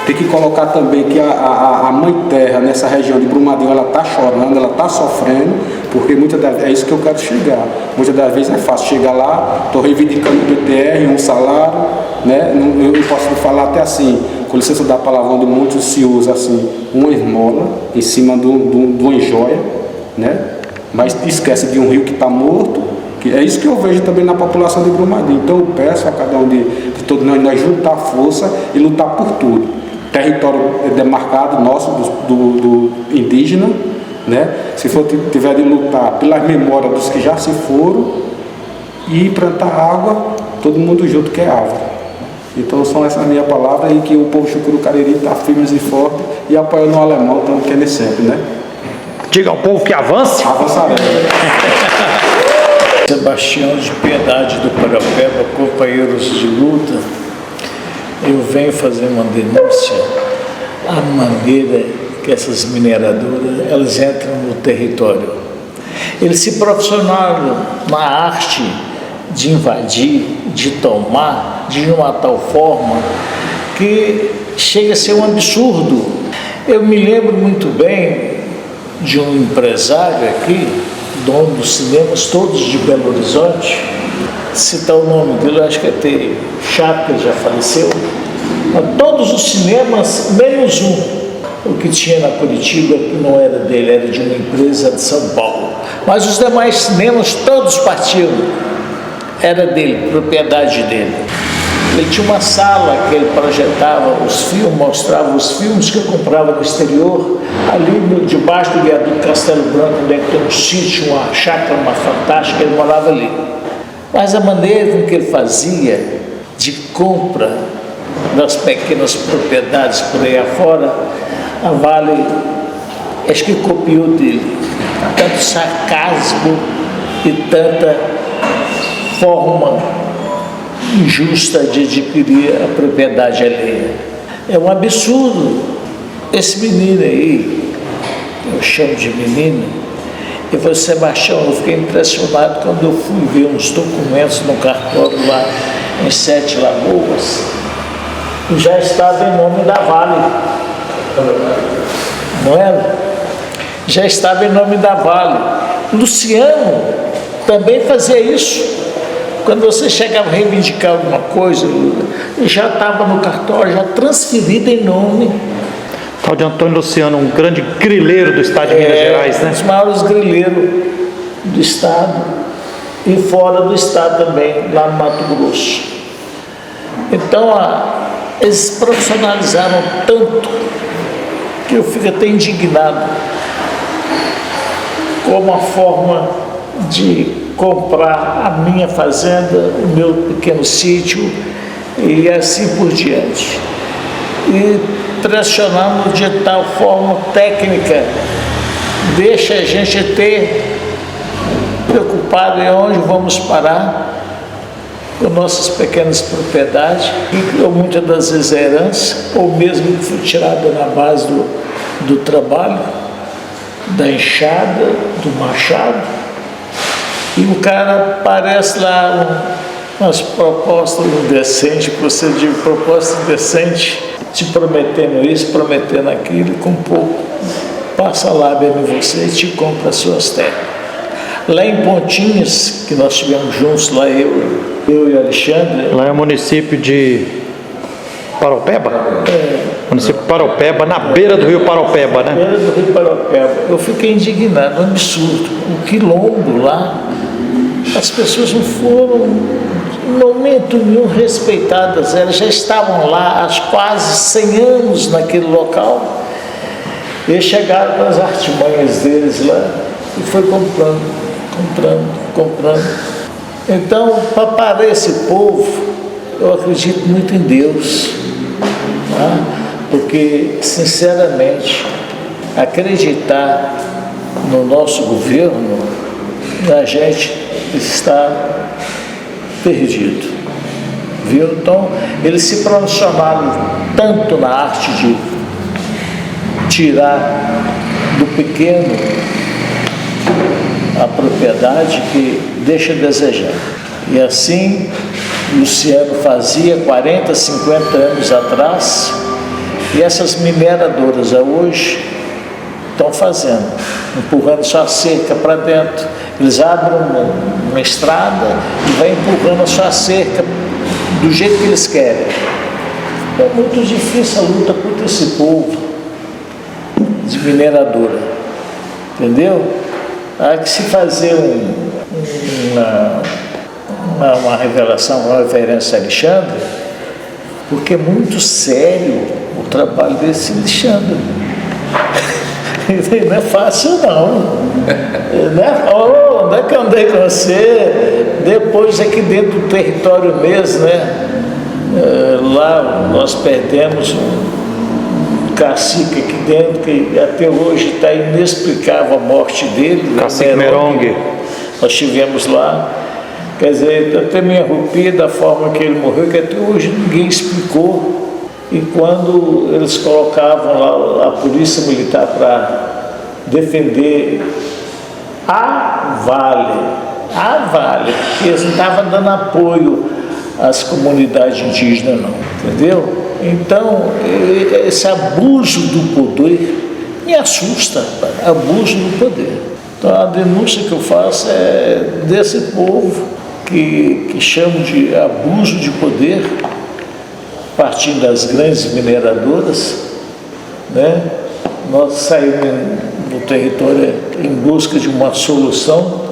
Tem que colocar também que a Mãe Terra, nessa região de Brumadinho, ela está chorando, ela está sofrendo, porque muitas das vezes é isso que eu quero chegar. Muitas das vezes é fácil chegar lá, estou reivindicando o PTR, um salário, né? Eu posso falar até assim, com licença da palavra, onde muitos se usa assim, uma esmola em cima de uma joia, né? Mas esquece de um rio que está morto, que é isso que eu vejo também na população de Brumadinho. Então eu peço a cada um de todos nós juntar força e lutar por tudo. Território demarcado nosso, do indígena, né? Se for tiver de lutar pelas memórias dos que já se foram e plantar água, todo mundo junto que é árvore. Então são essas minhas palavras e que o povo Chucuru Cariri está firme e forte e apoiando o Alemão, então querendo sempre, né? Diga ao povo que avance. Avançaremos. Sebastião de Piedade do Paraopeba, companheiros de luta, eu venho fazer uma denúncia à maneira que essas mineradoras elas entram no território. Eles se profissionaram na arte de invadir, de tomar, de uma tal forma que chega a ser um absurdo. Eu me lembro muito bem de um empresário aqui, dono dos cinemas todos de Belo Horizonte, citar o nome dele, acho que até Chape, que já faleceu, mas todos os cinemas, menos um, o que tinha na Curitiba, que não era dele, era de uma empresa de São Paulo, mas os demais cinemas todos partiram, era dele, propriedade dele. Ele tinha uma sala que ele projetava os filmes, mostrava os filmes que eu comprava no exterior, ali debaixo do viaduto Castelo Branco, onde tem um sítio, uma chácara, uma fantástica, ele morava ali. Mas a maneira com que ele fazia de compra das pequenas propriedades por aí afora, a Vale, acho que copiou dele. Tanto sarcasmo e tanta forma injusta de adquirir a propriedade alheia. É um absurdo. Esse menino aí, eu chamo de menino, e foi Sebastião, eu fiquei impressionado quando eu fui ver uns documentos no cartório lá em Sete Lagoas, e já estava em nome da Vale, não era? Já estava em nome da Vale. Luciano também fazia isso. Quando você chegava a reivindicar alguma coisa, já estava no cartório, já transferido em nome. Tal de Antônio Luciano, um grande grileiro do estado de Minas Gerais, né? Um dos maiores grileiros do estado e fora do estado também, lá no Mato Grosso. Então, eles se profissionalizaram tanto que eu fico até indignado com uma forma de comprar a minha fazenda, o meu pequeno sítio e assim por diante. E pressionando de tal forma técnica, deixa a gente ter preocupado em onde vamos parar com nossas pequenas propriedades, que criou muitas das vezes a herança, ou mesmo que foi tirada na base do trabalho, da enxada, do machado. E o cara parece lá umas propostas indecentes, você diz proposta indecente, te prometendo isso, prometendo aquilo, com pouco passa a lábia em você e te compra as suas terras. Lá em Pontinhos, que nós estivemos juntos, lá eu e Alexandre. Lá é o município de Paraupeba? Município de Paraupeba, na beira do rio Paraupeba, né? Na beira do rio Paraupeba. Eu fiquei indignado, um absurdo. O quilombo lá, as pessoas não foram, em momento nenhum, respeitadas. Elas já estavam lá há quase 100 anos naquele local. E eles chegaram com as artimanhas deles lá e foi comprando. Então, para parar esse povo, eu acredito muito em Deus, tá? Porque, sinceramente, acreditar no nosso governo, a gente está perdido, viu? Então, eles se pronunciaram tanto na arte de tirar do pequeno a propriedade que deixa a desejar. E assim, Luciano fazia 40, 50 anos atrás, e essas mineradoras hoje estão fazendo, empurrando sua cerca para dentro. Eles abrem uma estrada e vai empurrando a sua cerca do jeito que eles querem. É muito difícil a luta contra esse povo de mineradora, entendeu? Há que se fazer uma revelação, uma referência a Alexandre, porque é muito sério o trabalho desse Alexandre. Não é fácil não. Onde é que eu andei com você? Depois aqui dentro do território mesmo, né? Lá nós perdemos um cacique aqui dentro, que até hoje está inexplicável a morte dele. Cacique Merongue. Nós estivemos lá. Quer dizer, até me arrepia da forma que ele morreu, que até hoje ninguém explicou. E quando eles colocavam lá a polícia militar para defender a Vale, que eles não estavam dando apoio às comunidades indígenas não, entendeu? Então, esse abuso do poder me assusta, abuso do poder. Então, a denúncia que eu faço é desse povo que chamo de abuso de poder, partindo das grandes mineradoras, né? Nós saímos no território em busca de uma solução.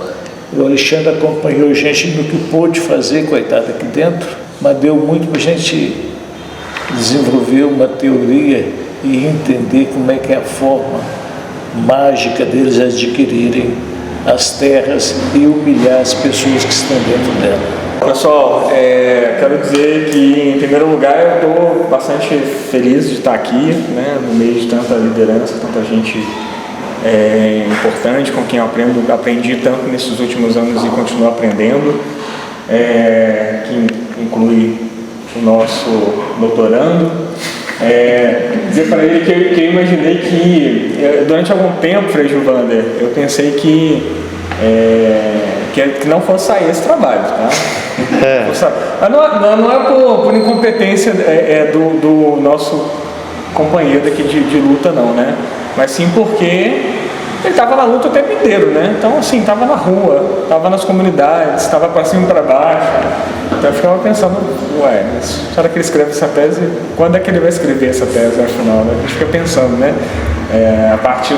O Alexandre acompanhou a gente no que pôde fazer, coitado, aqui dentro, mas deu muito para a gente desenvolver uma teoria e entender como é que é a forma mágica deles adquirirem as terras e humilhar as pessoas que estão dentro dela. Pessoal, quero dizer que, em primeiro lugar, eu estou bastante feliz de estar aqui, né, no meio de tanta liderança, tanta gente importante, com quem eu aprendi tanto nesses últimos anos e continuo aprendendo, que inclui o nosso doutorando. Dizer para ele que eu imaginei que, durante algum tempo, Frei Gilvander, eu pensei que não fosse sair esse trabalho, tá? Mas não é por incompetência do nosso companheiro aqui de luta, não, né? Mas sim porque ele estava na luta o tempo inteiro, né? Então, assim, estava na rua, estava nas comunidades, estava para cima e para baixo. Então eu ficava pensando, será que ele escreve essa tese? Quando é que ele vai escrever essa tese, afinal, né? A gente fica pensando, né? A partir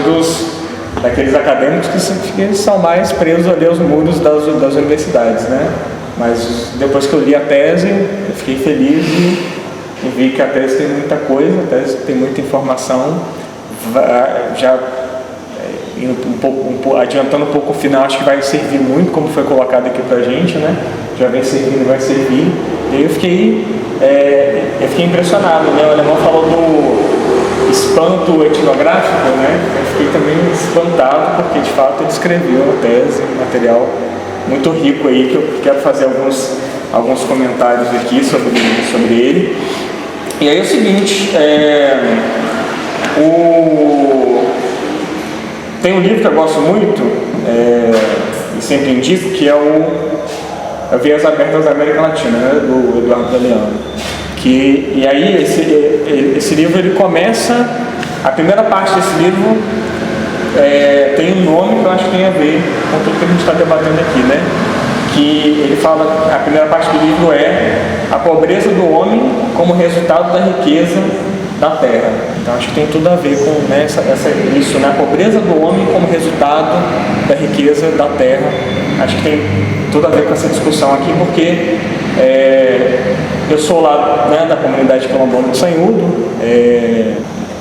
daqueles acadêmicos que são mais presos ali aos muros das universidades, né? Mas depois que eu li a tese, eu fiquei feliz e vi que a tese tem muita coisa, a tese tem muita informação. Já adiantando um pouco o final, acho que vai servir muito, como foi colocado aqui pra gente, né? Já vem servindo e vai servir. E aí eu fiquei impressionado, né? O alemão falou do espanto etnográfico, né? Eu fiquei também espantado, porque de fato ele escreveu a tese, um material muito rico aí, que eu quero fazer alguns comentários aqui sobre ele. E aí é o seguinte, tem um livro que eu gosto muito, e sempre indico, que é o Vias Abertas da América Latina, né, do Eduardo Galeano. E aí esse livro ele começa, a primeira parte desse livro tem um nome que eu acho que tem a ver com tudo que a gente está debatendo aqui, né? Que ele fala, a primeira parte do livro é a pobreza do homem como resultado da riqueza da terra. Então acho que tem tudo a ver com, né, isso, né? A pobreza do homem como resultado da riqueza da terra. Acho que tem tudo a ver com essa discussão aqui, porque eu sou lá, né, da comunidade quilombola do Sanhudo,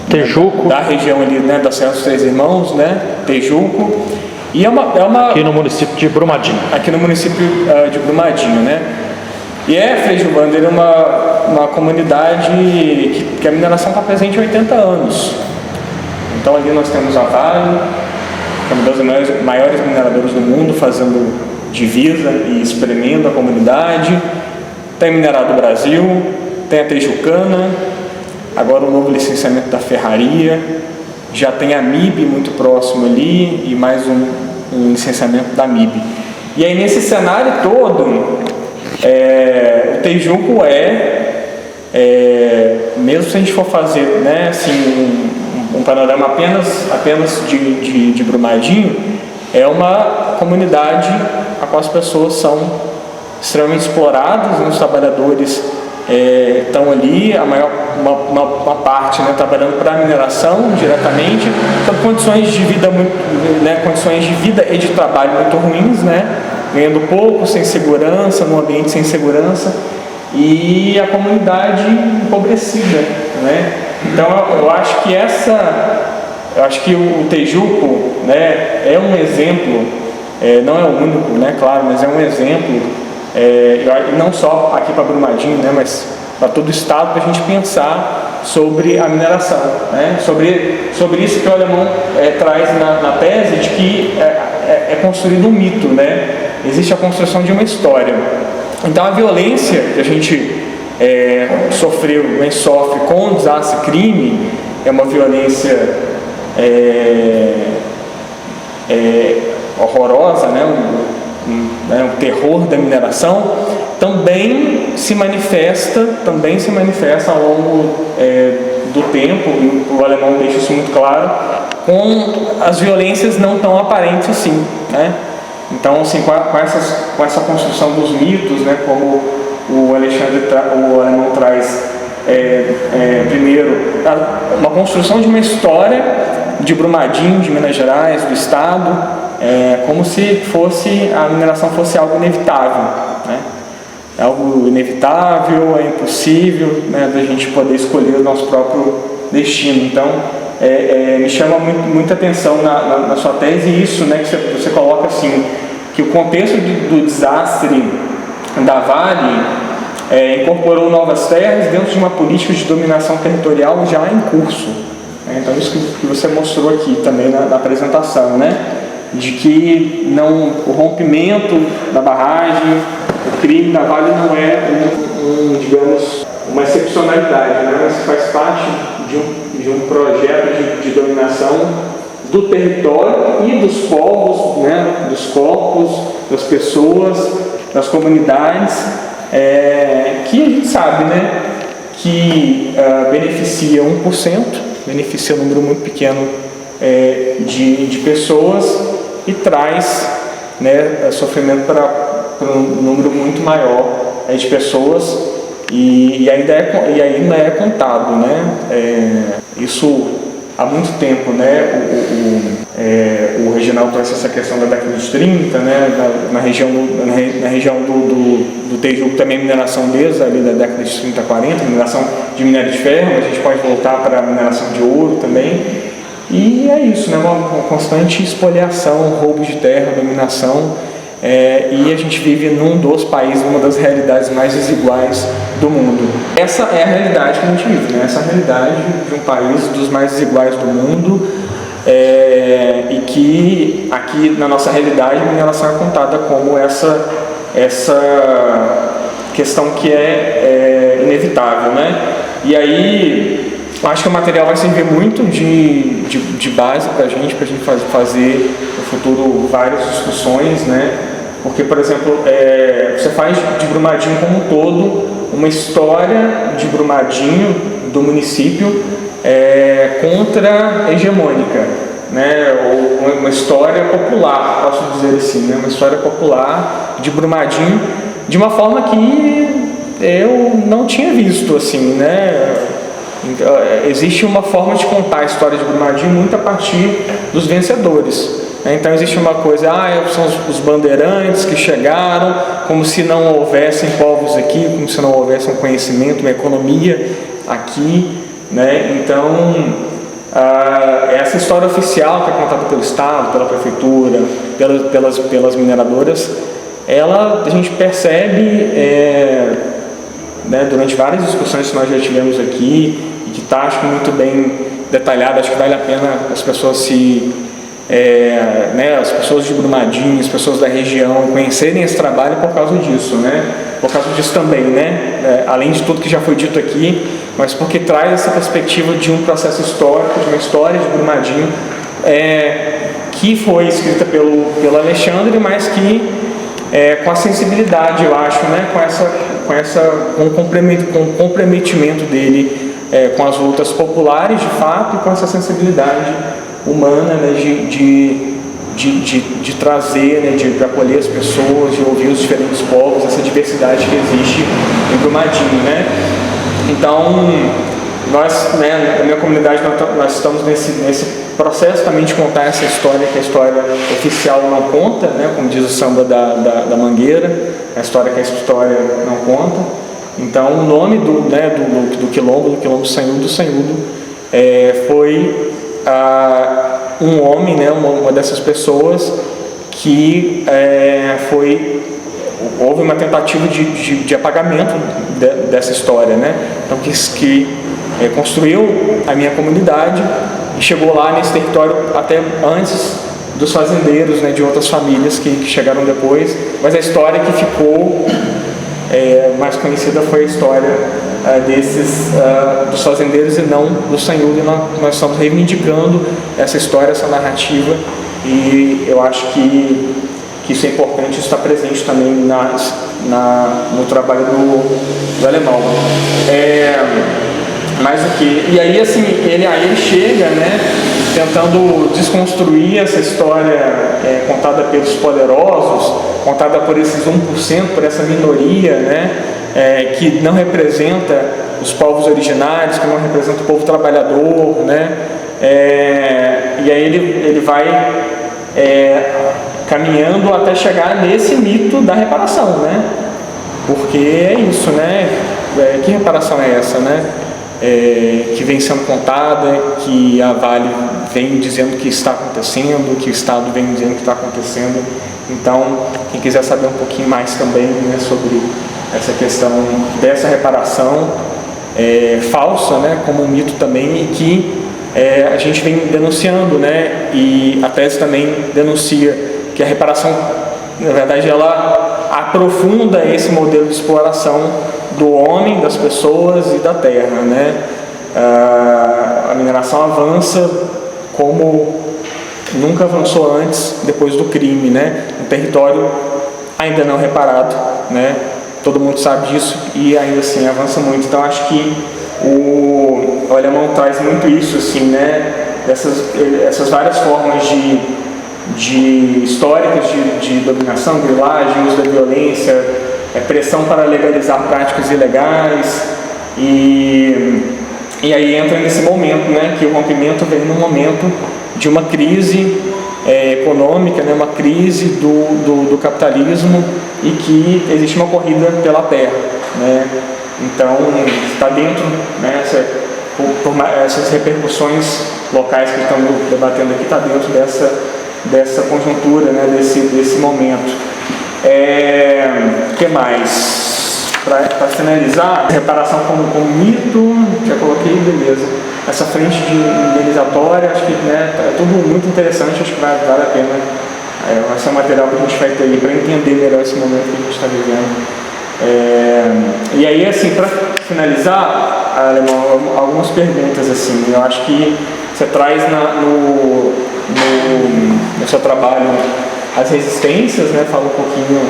Tejuco, da região ali, né, da Serra dos Três Irmãos, né, Tejuco, e aqui no município de Brumadinho. Aqui no município de Brumadinho, né? E Frei Gilvander é uma comunidade que a mineração está presente há 80 anos. Então ali nós temos a Vale, que é uma das maiores mineradoras do mundo, fazendo divisa e espremendo a comunidade. Tem Minerado do Brasil, tem a Tejucana, agora o novo licenciamento da Ferraria, já tem a MIB muito próximo ali e mais um licenciamento da MIB. E aí nesse cenário todo, o Tejuco mesmo se a gente for fazer, né, assim, um panorama apenas de Brumadinho, é uma comunidade a qual as pessoas são extremamente exploradas, né, os trabalhadores estão ali, uma parte, né, trabalhando para a mineração diretamente, sob condições de vida condições de vida e de trabalho muito ruins, né, ganhando pouco, sem segurança, num ambiente sem segurança, e a comunidade empobrecida, né? Então eu acho que o Tejuco, né, é um exemplo, não é o único, né, claro, mas é um exemplo, e não só aqui para Brumadinho, né, mas para todo o estado, para a gente pensar sobre a mineração, né, sobre isso que o Alemão traz na tese, de que é construído um mito, né, existe a construção de uma história. Então a violência que a gente sofre com o desastre crime é uma violência horrorosa, né, um terror da mineração, também se manifesta ao longo do tempo, e o Alemão deixa isso muito claro, com as violências não tão aparentes assim, né? Então, assim, com essa construção dos mitos, né, como o Alemão traz primeiro, uma construção de uma história de Brumadinho, de Minas Gerais, do estado, como se a mineração fosse algo inevitável, né? É algo inevitável, é impossível, né, da gente poder escolher o nosso próprio destino. Então, me chama muita atenção na sua tese isso, né, que você coloca assim, que o contexto do desastre da Vale incorporou novas terras dentro de uma política de dominação territorial já em curso. Então isso que você mostrou aqui também na apresentação, né, de que o rompimento da barragem, o crime da Vale não é digamos, uma excepcionalidade, né, mas faz parte de um projeto de dominação do território e dos povos, né, dos corpos, das pessoas, das comunidades, que a gente sabe, né, que beneficia 1%, beneficia um número muito pequeno de pessoas e traz, né, sofrimento para um número muito maior de pessoas e ainda é contado, né, isso há muito tempo, né, o Reginaldo trouxe essa questão da década dos 30, né, na região do Tejuco também mineração desde ali da década de 30, 40, mineração de minério de ferro, mas a gente pode voltar para a mineração de ouro também, e é isso, né, uma constante espoliação, roubo de terra, dominação, e a gente vive num dos países, uma das realidades mais desiguais do mundo. Essa é a realidade que a gente vive, né? Essa é a realidade de um país dos mais desiguais do mundo, e que aqui na nossa realidade a mineração é contada como essa questão que é inevitável, né? E aí acho que o material vai servir muito de base para a gente fazer no futuro várias discussões, né? Porque, por exemplo, você faz de Brumadinho como um todo uma história de Brumadinho, do município, contra-hegemônica, né, ou uma história popular, posso dizer assim, né, uma história popular de Brumadinho, de uma forma que eu não tinha visto, assim, né. Existe uma forma de contar a história de Brumadinho muito a partir dos vencedores. Então existe uma coisa, são os bandeirantes que chegaram, como se não houvessem povos aqui, como se não houvesse um conhecimento, uma economia aqui, né? Então essa história oficial que é contada pelo Estado, pela Prefeitura, pelas mineradoras, a gente percebe né, durante várias discussões que nós já tivemos aqui, e que está, acho que, muito bem detalhada, acho que vale a pena as pessoas né, as pessoas de Brumadinho, as pessoas da região conhecerem esse trabalho por causa disso, né? Por causa disso também, né? Além de tudo que já foi dito aqui, mas porque traz essa perspectiva de um processo histórico, de uma história de Brumadinho, que foi escrita pelo Alexandre, mas que com a sensibilidade, eu acho, né? Com o comprometimento dele com as lutas populares, de fato, e com essa sensibilidade humana, né, de trazer, né, de acolher as pessoas, de ouvir os diferentes povos, essa diversidade que existe em Brumadinho, né? Então, nós, né, na minha comunidade, nós estamos nesse processo também de contar essa história, que a história oficial não conta, né, como diz o samba da Mangueira, a história que a história não conta. Então, o nome do Quilombo Sanhudo, foi um homem, né, uma dessas pessoas que houve uma tentativa de apagamento dessa história, né? Então, que construiu a minha comunidade e chegou lá nesse território até antes dos fazendeiros, né, de outras famílias que chegaram depois, mas a história que ficou mais conhecida foi a história dos fazendeiros e não do Sanhudo, e nós estamos reivindicando essa história, essa narrativa, e eu acho que isso é importante, isso está presente também no trabalho do Alemão. Mais o que? E aí, assim, ele chega, né, tentando desconstruir essa história contada pelos poderosos, contada por esses 1%, por essa minoria, né, que não representa os povos originários, que não representa o povo trabalhador, né, e aí ele vai caminhando até chegar nesse mito da reparação, né, porque é isso, né, que reparação é essa, né? Que vem sendo contada, que a Vale vem dizendo que está acontecendo, que o Estado vem dizendo que está acontecendo. Então, quem quiser saber um pouquinho mais também, né, sobre essa questão dessa reparação falsa, né, como um mito também, e que a gente vem denunciando, né, e a tese também denuncia que a reparação, na verdade, ela aprofunda esse modelo de exploração do homem, das pessoas e da terra, né? A mineração avança como nunca avançou antes, depois do crime, né? Um território ainda não reparado, né? Todo mundo sabe disso e ainda assim avança muito. Então acho que o Alemão traz muito isso, assim, né? Essas várias formas históricas de dominação, grilagem, uso da violência, pressão para legalizar práticas ilegais, e aí entra nesse momento, né, que o rompimento vem num momento de uma crise econômica, né, uma crise do capitalismo, e que existe uma corrida pela terra, né? Então está dentro, né, essas repercussões locais que estamos debatendo aqui, está dentro dessa conjuntura, né, desse momento. O que mais? Para finalizar, reparação como mito, já coloquei, beleza. Essa frente de indenizatória, acho que, né, é tudo muito interessante, acho que vale a pena. Vai ser um material que a gente vai ter aí para entender melhor esse momento que a gente está vivendo. E aí, assim, para finalizar, Alemão, algumas perguntas, assim. Eu acho que você traz no seu trabalho as resistências, né? Fala um pouquinho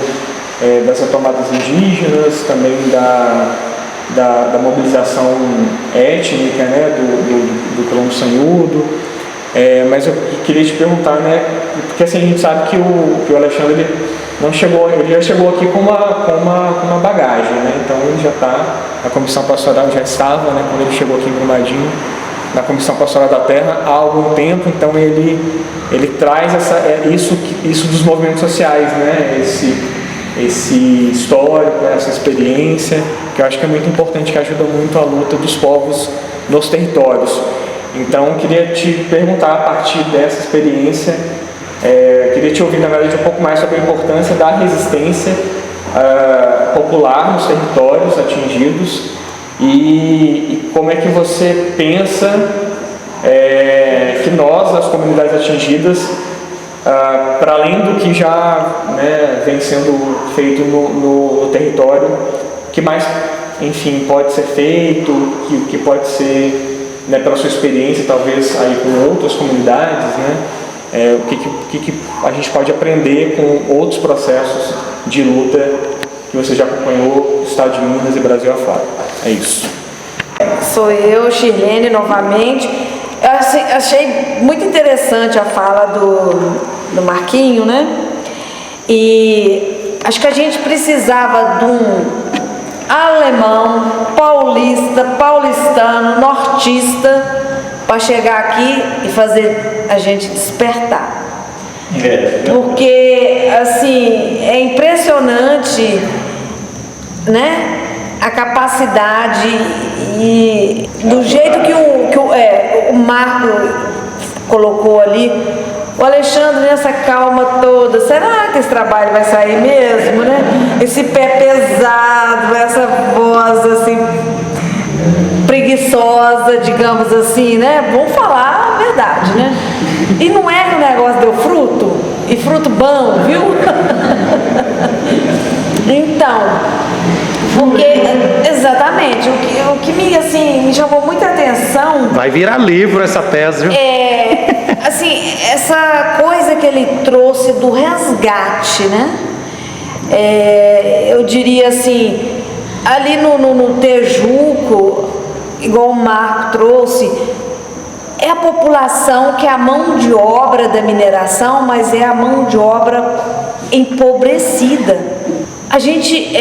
das retomadas indígenas, também da mobilização étnica, né? do Quilombo Sanhudo. Mas eu queria te perguntar, né, porque assim, a gente sabe que o Alexandre ele não chegou, ele já chegou aqui com uma bagagem, né? Então ele já está, a comissão pastoral já estava, né, quando ele chegou aqui em Brumadinho, na Comissão Pastoral da Terra há algum tempo, então ele traz isso dos movimentos sociais, né? Esse histórico, essa experiência, que eu acho que é muito importante, que ajuda muito a luta dos povos nos territórios. Então, eu queria te perguntar, a partir dessa experiência, queria te ouvir, na verdade, um pouco mais sobre a importância da resistência popular nos territórios atingidos e como é que você pensa que nós, as comunidades atingidas, para além do que já, né, vem sendo feito no território, que mais, enfim, pode ser feito, que pode ser, né, pela sua experiência, talvez aí com outras comunidades, né, o que a gente pode aprender com outros processos de luta que você já acompanhou no estado de Minas e Brasil afora. É isso. Sou eu, Shirlene, novamente. Eu achei muito interessante a fala do Marquinho, né? E acho que a gente precisava de um alemão, paulistano, nortista, para chegar aqui e fazer a gente despertar. Porque, assim, é impressionante, né? A capacidade e do jeito que o Marco colocou ali, o Alexandre nessa calma toda, será que esse trabalho vai sair mesmo, né? Esse pé pesado, essa voz assim preguiçosa, digamos assim, né? Vamos falar a verdade, né? E não é que o negócio deu fruto, e fruto bom, viu? Então, porque, exatamente, o que me chamou muita atenção... Vai virar livro essa tese, viu? Assim, essa coisa que ele trouxe do resgate, né? Eu diria assim, ali no Tejuco, igual o Marco trouxe, é a população que é a mão de obra da mineração, mas é a mão de obra empobrecida. A gente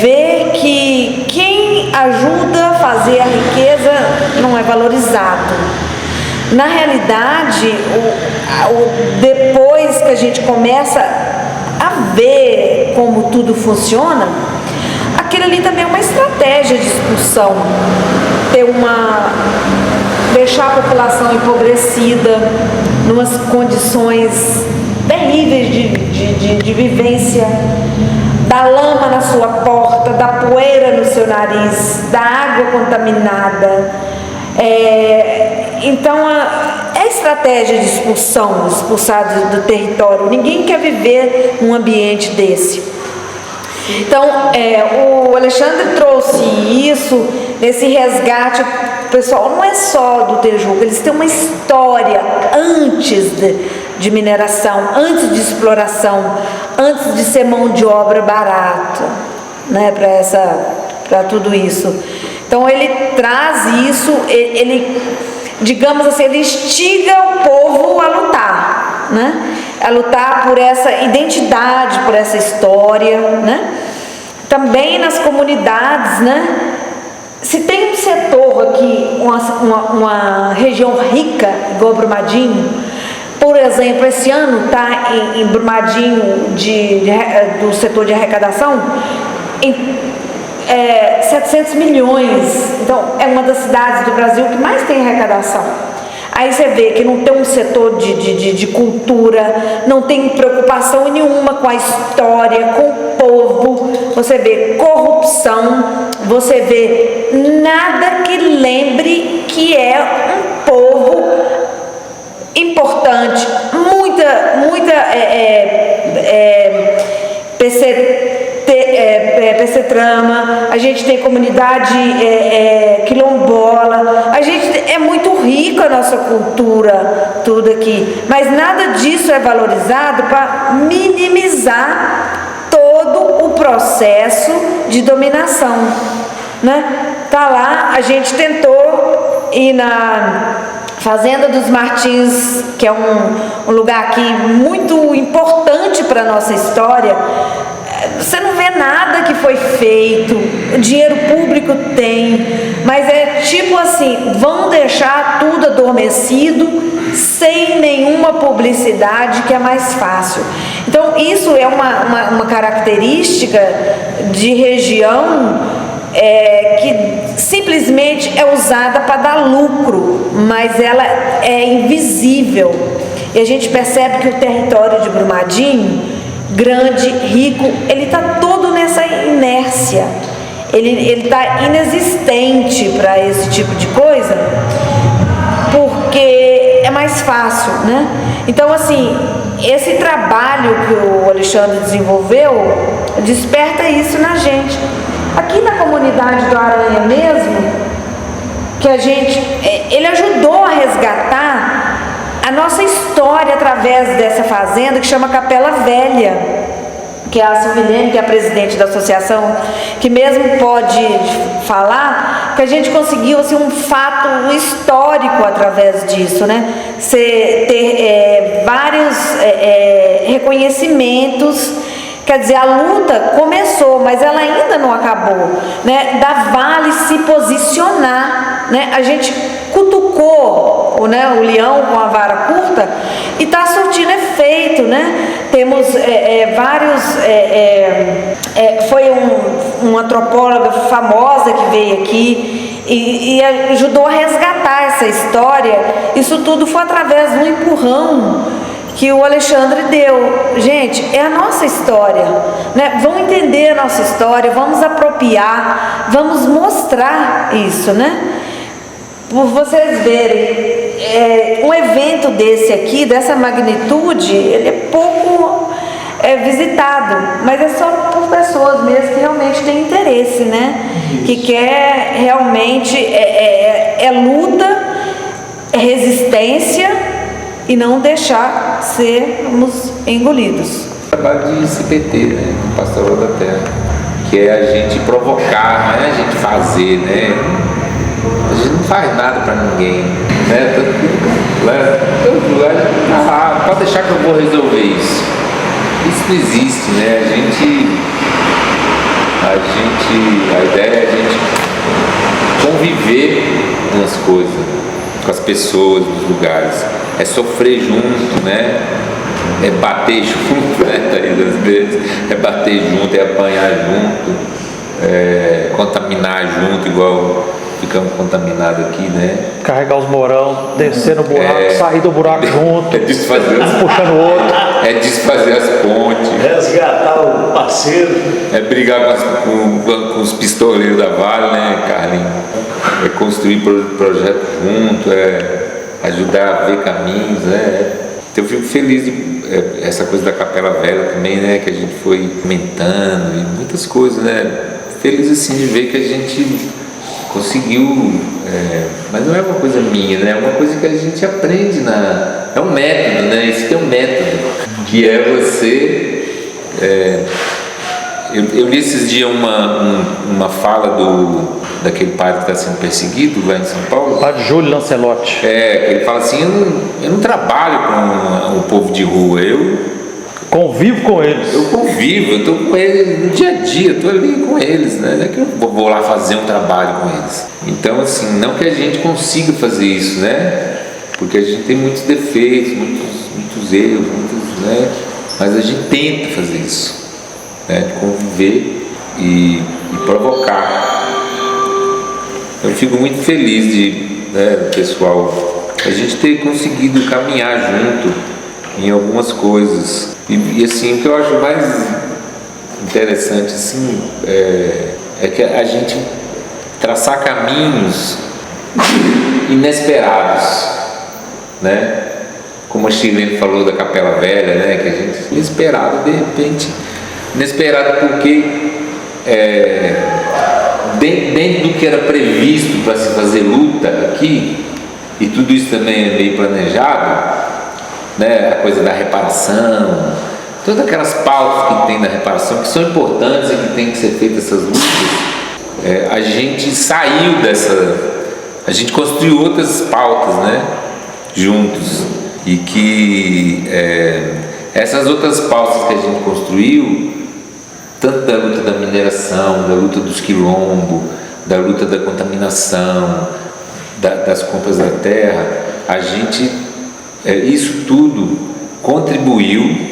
vê que quem ajuda a fazer a riqueza não é valorizado. Na realidade, depois que a gente começa a ver como tudo funciona, aquilo ali também é uma estratégia de expulsão. Deixar a população empobrecida, numas condições terríveis de vivência, da lama na sua porta, da poeira no seu nariz, da água contaminada. Então, é estratégia de expulsar do território. Ninguém quer viver num ambiente desse. Então, o Alexandre trouxe isso, nesse resgate. O pessoal não é só do Tejuco, eles têm uma história antes de mineração, antes de exploração, antes de ser mão de obra barata, né, para tudo isso. Então ele traz isso, ele, digamos assim, ele instiga o povo a lutar, né, a lutar por essa identidade, por essa história, né. Também nas comunidades, né. Se tem um setor aqui, uma região rica, igual Brumadinho, por exemplo, esse ano está em Brumadinho, do setor de arrecadação, 700 milhões. Então, é uma das cidades do Brasil que mais tem arrecadação. Aí você vê que não tem um setor de cultura, não tem preocupação nenhuma com a história, com o povo. Você vê corrupção, você vê nada que lembre que é um povo importante, muita PC-trama, a gente tem comunidade quilombola, a gente é muito rica a nossa cultura, tudo aqui, mas nada disso é valorizado para minimizar todo o processo de dominação, né? Tá lá, a gente tentou ir Fazenda dos Martins, que é um lugar aqui muito importante para a nossa história, você não vê nada que foi feito, dinheiro público tem, mas é tipo assim, vão deixar tudo adormecido, sem nenhuma publicidade, que é mais fácil. Então isso é uma característica de região que simplesmente é usada para dar lucro, mas ela é invisível. E a gente percebe que o território de Brumadinho, grande, rico, ele está todo nessa inércia, ele está inexistente para esse tipo de coisa, porque é mais fácil, né? Então, assim, esse trabalho que o Alexandre desenvolveu desperta isso na gente. Aqui na comunidade do Aranha mesmo, que ele ajudou a resgatar a nossa história através dessa fazenda que chama Capela Velha, que é a Silvilene, que é a presidente da associação, que mesmo pode falar que a gente conseguiu assim, um fato histórico através disso, né? Ter vários reconhecimentos. Quer dizer, a luta começou, mas ela ainda não acabou, né? Da Vale se posicionar, né? A gente cutucou, né, o leão com a vara curta e está surtindo efeito, né? Temos vários... foi uma antropóloga famosa que veio aqui e ajudou a resgatar essa história. Isso tudo foi através do empurrão que o Alexandre deu. Gente, é a nossa história, né? Vamos entender a nossa história, vamos apropriar, vamos mostrar isso, né? Por vocês verem, um evento desse aqui, dessa magnitude, ele é pouco visitado, mas é só por pessoas mesmo que realmente têm interesse, né? Que quer realmente, luta, é resistência, e não deixar sermos engolidos. O trabalho de CPT, né, do Pastoral da Terra, que é a gente provocar, não é a gente fazer, né? A gente não faz nada para ninguém, né? Todo lugar, pode deixar que eu vou resolver isso. Isso não existe, né? A ideia é a gente conviver com as coisas, com as pessoas, nos lugares. É sofrer junto, né? É bater junto, né? Às vezes é bater junto, é apanhar junto, é contaminar junto, igual ficamos contaminados aqui, né? Carregar os morão, descer no buraco, sair do buraco junto, desfazer puxando o outro. É desfazer as pontes. Resgatar o parceiro. É brigar com os pistoleiros da Vale, né, Carlinhos? É construir projeto junto, ajudar a ver caminhos, né? Então eu fico feliz de essa coisa da Capela Velha também, né? Que a gente foi comentando e muitas coisas, né? Feliz assim de ver que a gente conseguiu, mas não é uma coisa minha, né? É uma coisa que a gente aprende é um método, né? Isso que é um método, que é você. Eu li esses dias uma fala daquele padre que está sendo perseguido lá em São Paulo. Padre Júlio Lancelotti. Ele fala assim, eu não trabalho com o povo de rua, eu convivo com eles. Eu convivo, eu estou com eles no dia a dia, estou ali com eles, né? Não é que eu vou lá fazer um trabalho com eles. Então, assim, não que a gente consiga fazer isso, né? Porque a gente tem muitos defeitos, muitos erros, né? Mas a gente tenta fazer isso, né? Conviver e provocar. Eu fico muito feliz pessoal, a gente ter conseguido caminhar junto em algumas coisas. E assim, o que eu acho mais interessante assim, é que a gente traçar caminhos inesperados, né? Como a Chilene falou da Capela Velha, né? Que a gente inesperado, de repente, inesperado porque dentro do que era previsto para se fazer luta aqui, e tudo isso também é meio planejado, né? A coisa da reparação, todas aquelas pautas que tem da reparação, que são importantes e que tem que ser feitas essas lutas, a gente saiu a gente construiu outras pautas, né? juntos, e que essas outras pautas que a gente construiu, tanto da luta da mineração, da luta dos quilombos, da luta da contaminação, das compras da terra, a gente, isso tudo contribuiu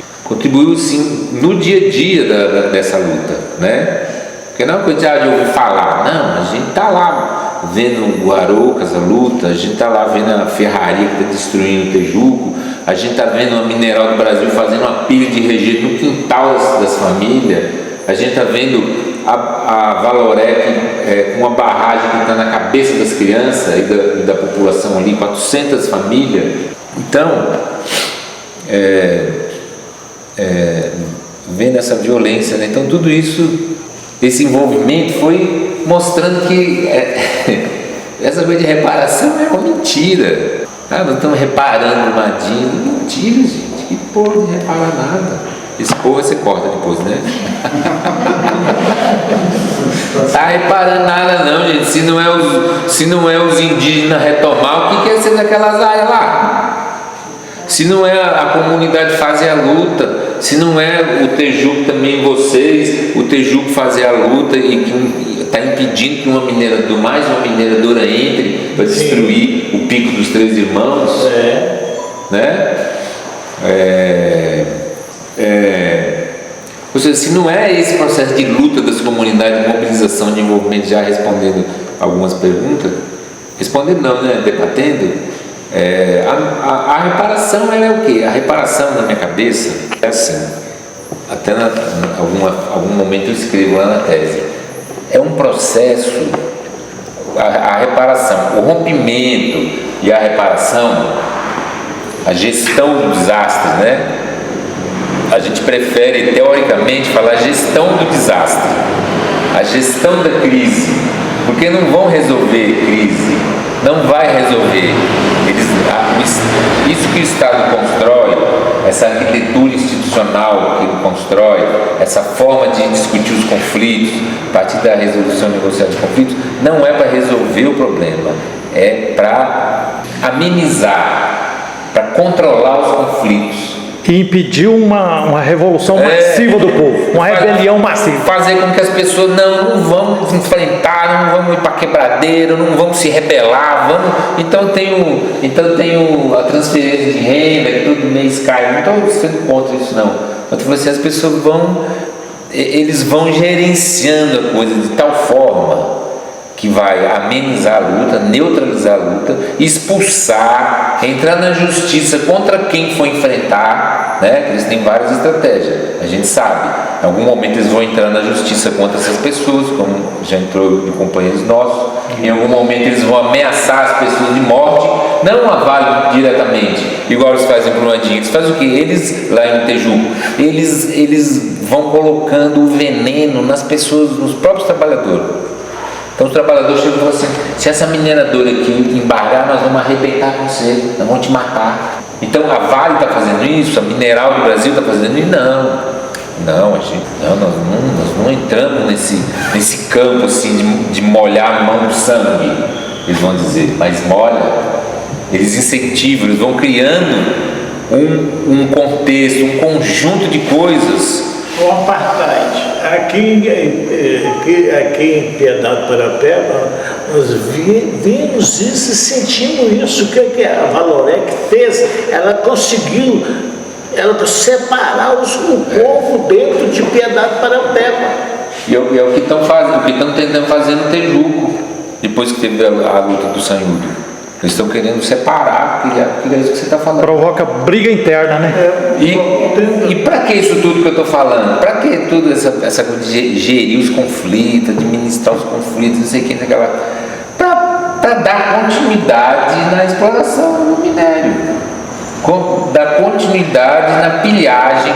sim no dia a dia dessa luta, né? Porque não é uma coisa de ouvir falar, não, a gente está lá vendo o Aroucas, a luta, a gente está lá vendo a ferraria que está destruindo o Tejuco, a gente está vendo a Mineral do Brasil fazendo uma pilha de rejeito no quintal das famílias, a gente está vendo a Valorec com uma barragem que está na cabeça das crianças e da população ali, 400 famílias. Então, vendo essa violência, né? Então tudo isso, esse envolvimento foi mostrando que essa coisa de reparação é uma mentira. Nós estamos reparando uma dívida. Mentira, gente, que porra de reparar nada. Esse porra você corta depois, né? Tá reparando nada não, gente. Se não é os indígenas retomar, o que é ser daquelas áreas lá? Se não é a comunidade fazer a luta, se não é o Tejuco também vocês, o Tejuco fazer a luta e que está impedindo que mais uma mineradora entre para destruir o Pico dos Três Irmãos, né? Ou seja, se não é esse processo de luta das comunidades, de mobilização, de envolvimento, já respondendo algumas perguntas, respondendo não, né? Debatendo, a reparação ela é o quê? A reparação na minha cabeça é assim, até algum momento eu escrevo lá na tese, é um processo, a reparação, o rompimento e a reparação, a gestão do desastre, né? A gente prefere, teoricamente, falar gestão do desastre, a gestão da crise, porque não vão resolver crise, não vai resolver. Isso que o Estado constrói, essa arquitetura institucional que ele constrói, essa forma de discutir os conflitos, a partir da resolução negociada dos conflitos, não é para resolver o problema, é para amenizar, para controlar os conflitos. E impedir uma revolução massiva do povo, uma rebelião massiva. Fazer com que as pessoas não vão enfrentar, não vão ir para quebradeira, não vão se rebelar, então tem a transferência de renda, que todo mês cai. Não estou sendo contra isso não. Eu estou falando assim, as pessoas eles vão gerenciando a coisa de tal forma que vai amenizar a luta, neutralizar a luta, expulsar, entrar na justiça contra quem for enfrentar, né? Eles têm várias estratégias, a gente sabe. Em algum momento eles vão entrar na justiça contra essas pessoas, como já entrou de companheiros nossos. Em algum momento eles vão ameaçar as pessoas de morte, não a Vale diretamente, igual eles fazem para o Brumadinho. Eles fazem o quê? Eles, lá em Tejuco, eles vão colocando o veneno nas pessoas, nos próprios trabalhadores. Então os trabalhadores chegam e falam assim, se essa mineradora aqui embargar, nós vamos arrebentar com você, nós vamos te matar. Então a Vale está fazendo isso, a Mineral do Brasil está fazendo isso, nós não entramos nesse campo assim de molhar a mão no sangue, eles vão dizer, mas molha, eles incentivam, eles vão criando um contexto, um conjunto de coisas. O apartheid. Aqui em Piedade Parapeba, nós vimos isso e sentimos isso. O que a Valorec fez? Ela conseguiu separar o povo dentro de Piedade Parapeba. E é o que estão fazendo, o que estão tentando fazer no Tejuco, depois que teve a luta do Sanhudo. Eles estão querendo separar, que é isso que você está falando. Provoca briga interna, né? E para que isso tudo que eu estou falando? Para que toda essa coisa de gerir os conflitos, administrar os conflitos, não sei o que, para dar continuidade na exploração do minério, dar continuidade na pilhagem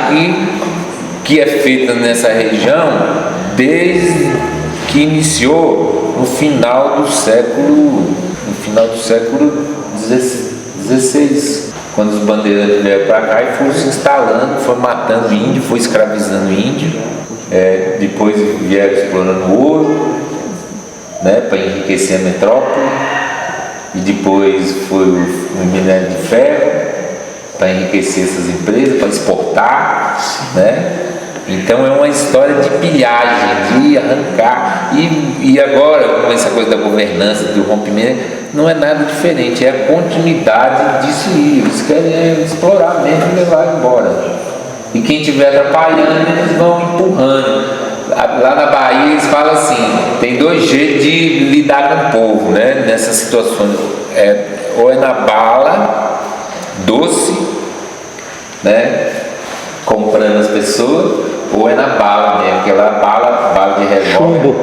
que é feita nessa região desde que iniciou no final do século XVI, quando os bandeirantes vieram para cá e foram se instalando, foram matando índio, foi escravizando índio, depois vieram explorando ouro, né, para enriquecer a metrópole, e depois foi o minério de ferro, para enriquecer essas empresas, para exportar, né? Então é uma história de pilhagem, de arrancar. E agora, com essa coisa da governança, do rompimento, não é nada diferente, é a continuidade disso aí. Eles querem explorar mesmo e levar embora. E quem estiver atrapalhando, eles vão empurrando. Lá na Bahia eles falam assim, tem dois jeitos de lidar com o povo, né? Nessas situações. Ou é na bala, doce, né? Comprando as pessoas, ou é na bala mesmo, porque lá bala de revólver.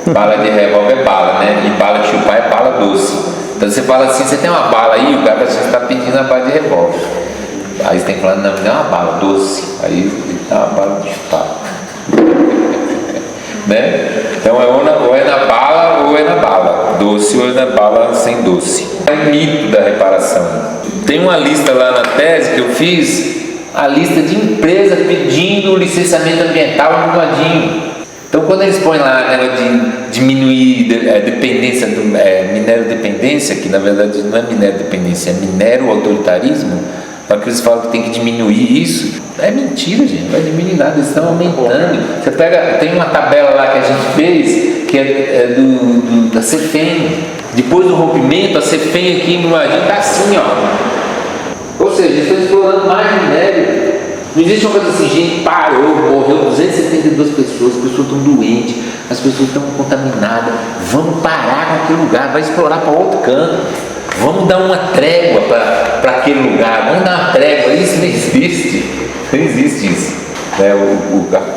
Bala de revólver é bala, né? E bala de chupar é bala doce. Então você fala assim, você tem uma bala aí, o cara está pedindo a bala de revólver. Aí você tem que falar, não, me dá uma bala doce. Aí ele dá uma bala de chupar. Né? Então ou é na bala ou é na bala doce, ou é na bala sem doce. É o mito da reparação. Tem uma lista lá na tese que eu fiz, a lista de empresas pedindo licenciamento ambiental no ladinho. Então quando eles põem lá de diminuir a dependência do minério dependência, que na verdade não é minério dependência, é minério autoritarismo, só que eles falam que tem que diminuir isso. É mentira, gente, não vai diminuir nada, eles estão aumentando. Você pega, tem uma tabela lá que a gente fez, que é da CEFEM. Depois do rompimento, a CEFEM aqui em Brumadinho está assim, ó. Ou seja, eles estão explorando mais minério. Não existe uma coisa assim, gente parou, morreu 272 pessoas, as pessoas estão doentes, as pessoas estão contaminadas. Vamos parar com aquele lugar, vai explorar para outro canto. Vamos dar uma trégua para aquele lugar, vamos dar uma trégua. Isso não existe, não existe isso.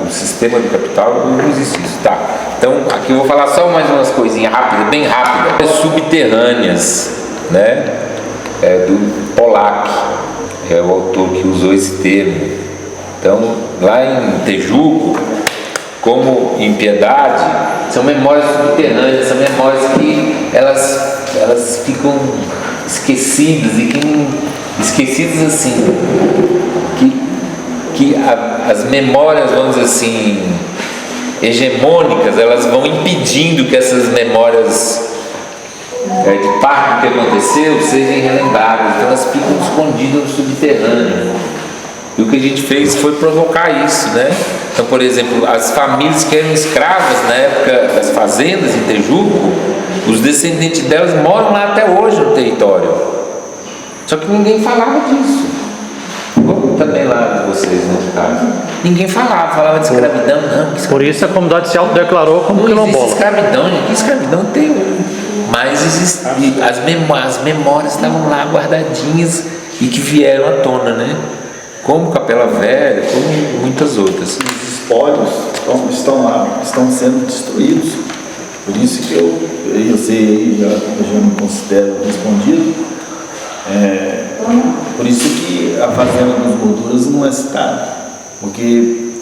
O sistema do capital não existe isso, tá? Então aqui eu vou falar só mais umas coisinhas rápidas, bem rápidas. Subterrâneas, né? Do Pollack, é o autor que usou esse termo. Então lá em Tejuco, como em Piedade, são memórias subterrâneas, são memórias que elas ficam esquecidas esquecidas assim, que as memórias, vamos dizer assim, hegemônicas, elas vão impedindo que essas memórias de parte do que aconteceu sejam relembradas, então elas ficam escondidas no subterrâneo. E o que a gente fez foi provocar isso, né? Então, por exemplo, as famílias que eram escravas na época das fazendas em Tejuco, os descendentes delas moram lá até hoje no território. Só que ninguém falava disso. Como também lá de vocês, né, no caso. Ninguém falava de escravidão, não. Por isso a comunidade se autodeclarou como quilombola. Não existe escravidão, gente. Que escravidão tem? Mas as memórias estavam lá guardadinhas e que vieram à tona, né? Como Capela Velha, como muitas outras. Os espólios estão lá, estão sendo destruídos. Por isso que eu sei, já me considero respondido. Por isso que a Fazenda dos Gorduras não é citada. Porque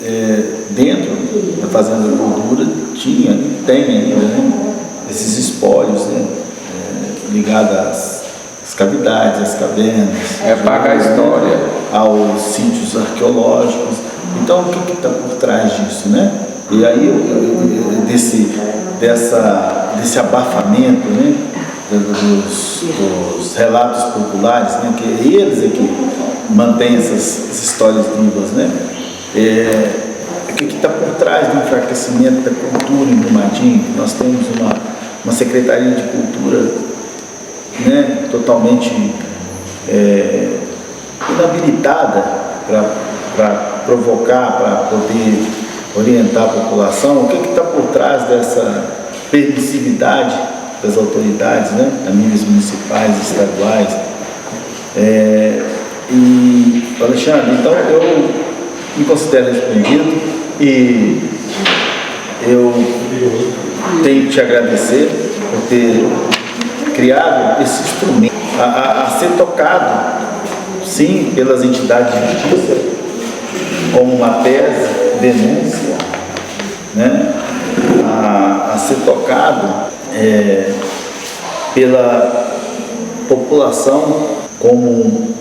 dentro da Fazenda da Gordura tem ainda, né, esses espólios, né, ligados às cavidades, às cavernas. Pagar a história. Aos sítios arqueológicos. Então, o que está por trás disso, né? E aí, desse abafamento, né, dos relatos populares, né, que eles é que mantêm essas histórias vivas, né? O que está por trás do enfraquecimento da cultura em Brumadinho? Nós temos uma Secretaria de Cultura, né, totalmente inabilitada para provocar, para poder orientar a população. O que está por trás dessa permissividade das autoridades, né, a níveis municipais, estaduais? E, Alexandre, então eu me considero respondido e eu tenho que te agradecer por ter criado esse instrumento a ser tocado, sim, pelas entidades de justiça, como uma tese, denúncia, né? A ser tocado pela população como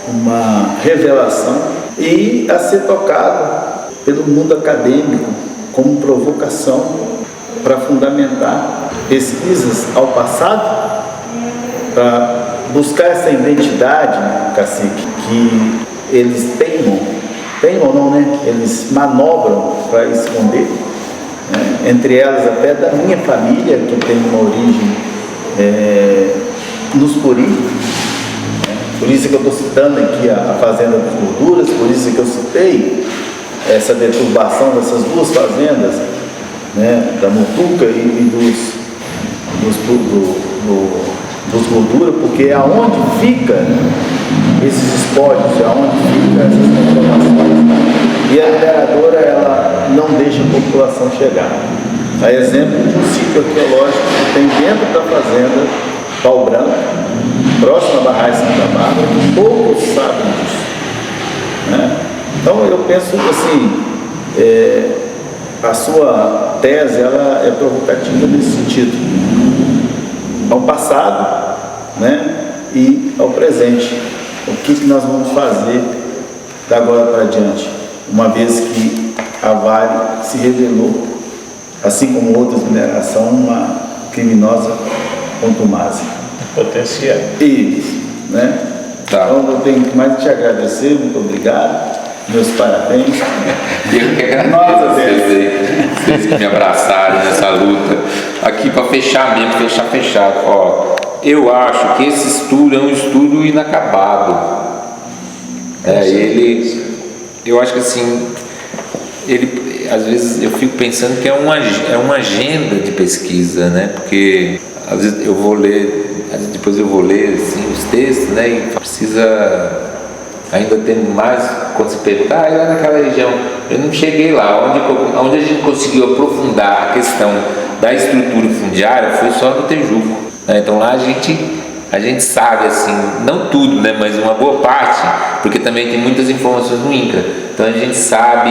uma revelação e a ser tocado pelo mundo acadêmico como provocação para fundamentar pesquisas ao passado, para buscar essa identidade, cacique, que eles teimam não, né? Eles manobram para esconder, né? Entre elas até da minha família, que tem uma origem nos Puri, né? Por isso que eu estou citando aqui a Fazenda das Gorduras, por isso que eu citei essa deturbação dessas duas fazendas, né? Da Mutuca e dos Gordura, porque é aonde fica esses espólios, é aonde fica essas transformações. E a mineradora, ela não deixa a população chegar. A exemplo de um sítio arqueológico que tem dentro da fazenda Pau Branco, próximo à Barragem Santa Bárbara, que poucos sabem disso, né? Então eu penso assim, a sua tese ela é provocativa nesse sentido, ao passado, né, e ao presente. O que nós vamos fazer da agora para diante, uma vez que a Vale se revelou, assim como outras minerações, uma criminosa contumaz. Potencial. Isso, né? Tá. Então eu tenho mais que te agradecer, muito obrigado, meus parabéns. Eu que agradeço vocês que me abraçaram nessa luta. Aqui para fechar mesmo, fechado. Ó, eu acho que esse estudo é um estudo inacabado. Eu acho que assim, às vezes eu fico pensando que é uma agenda de pesquisa, né? Porque às vezes depois eu vou ler assim, os textos, né? E precisa ainda ter mais, quando se pergunta, lá naquela região, eu não cheguei lá, onde a gente conseguiu aprofundar a questão da estrutura fundiária foi só no Tejuco, né? Então lá a gente sabe, assim, não tudo, né? Mas uma boa parte, porque também tem muitas informações no INCRA, então a gente sabe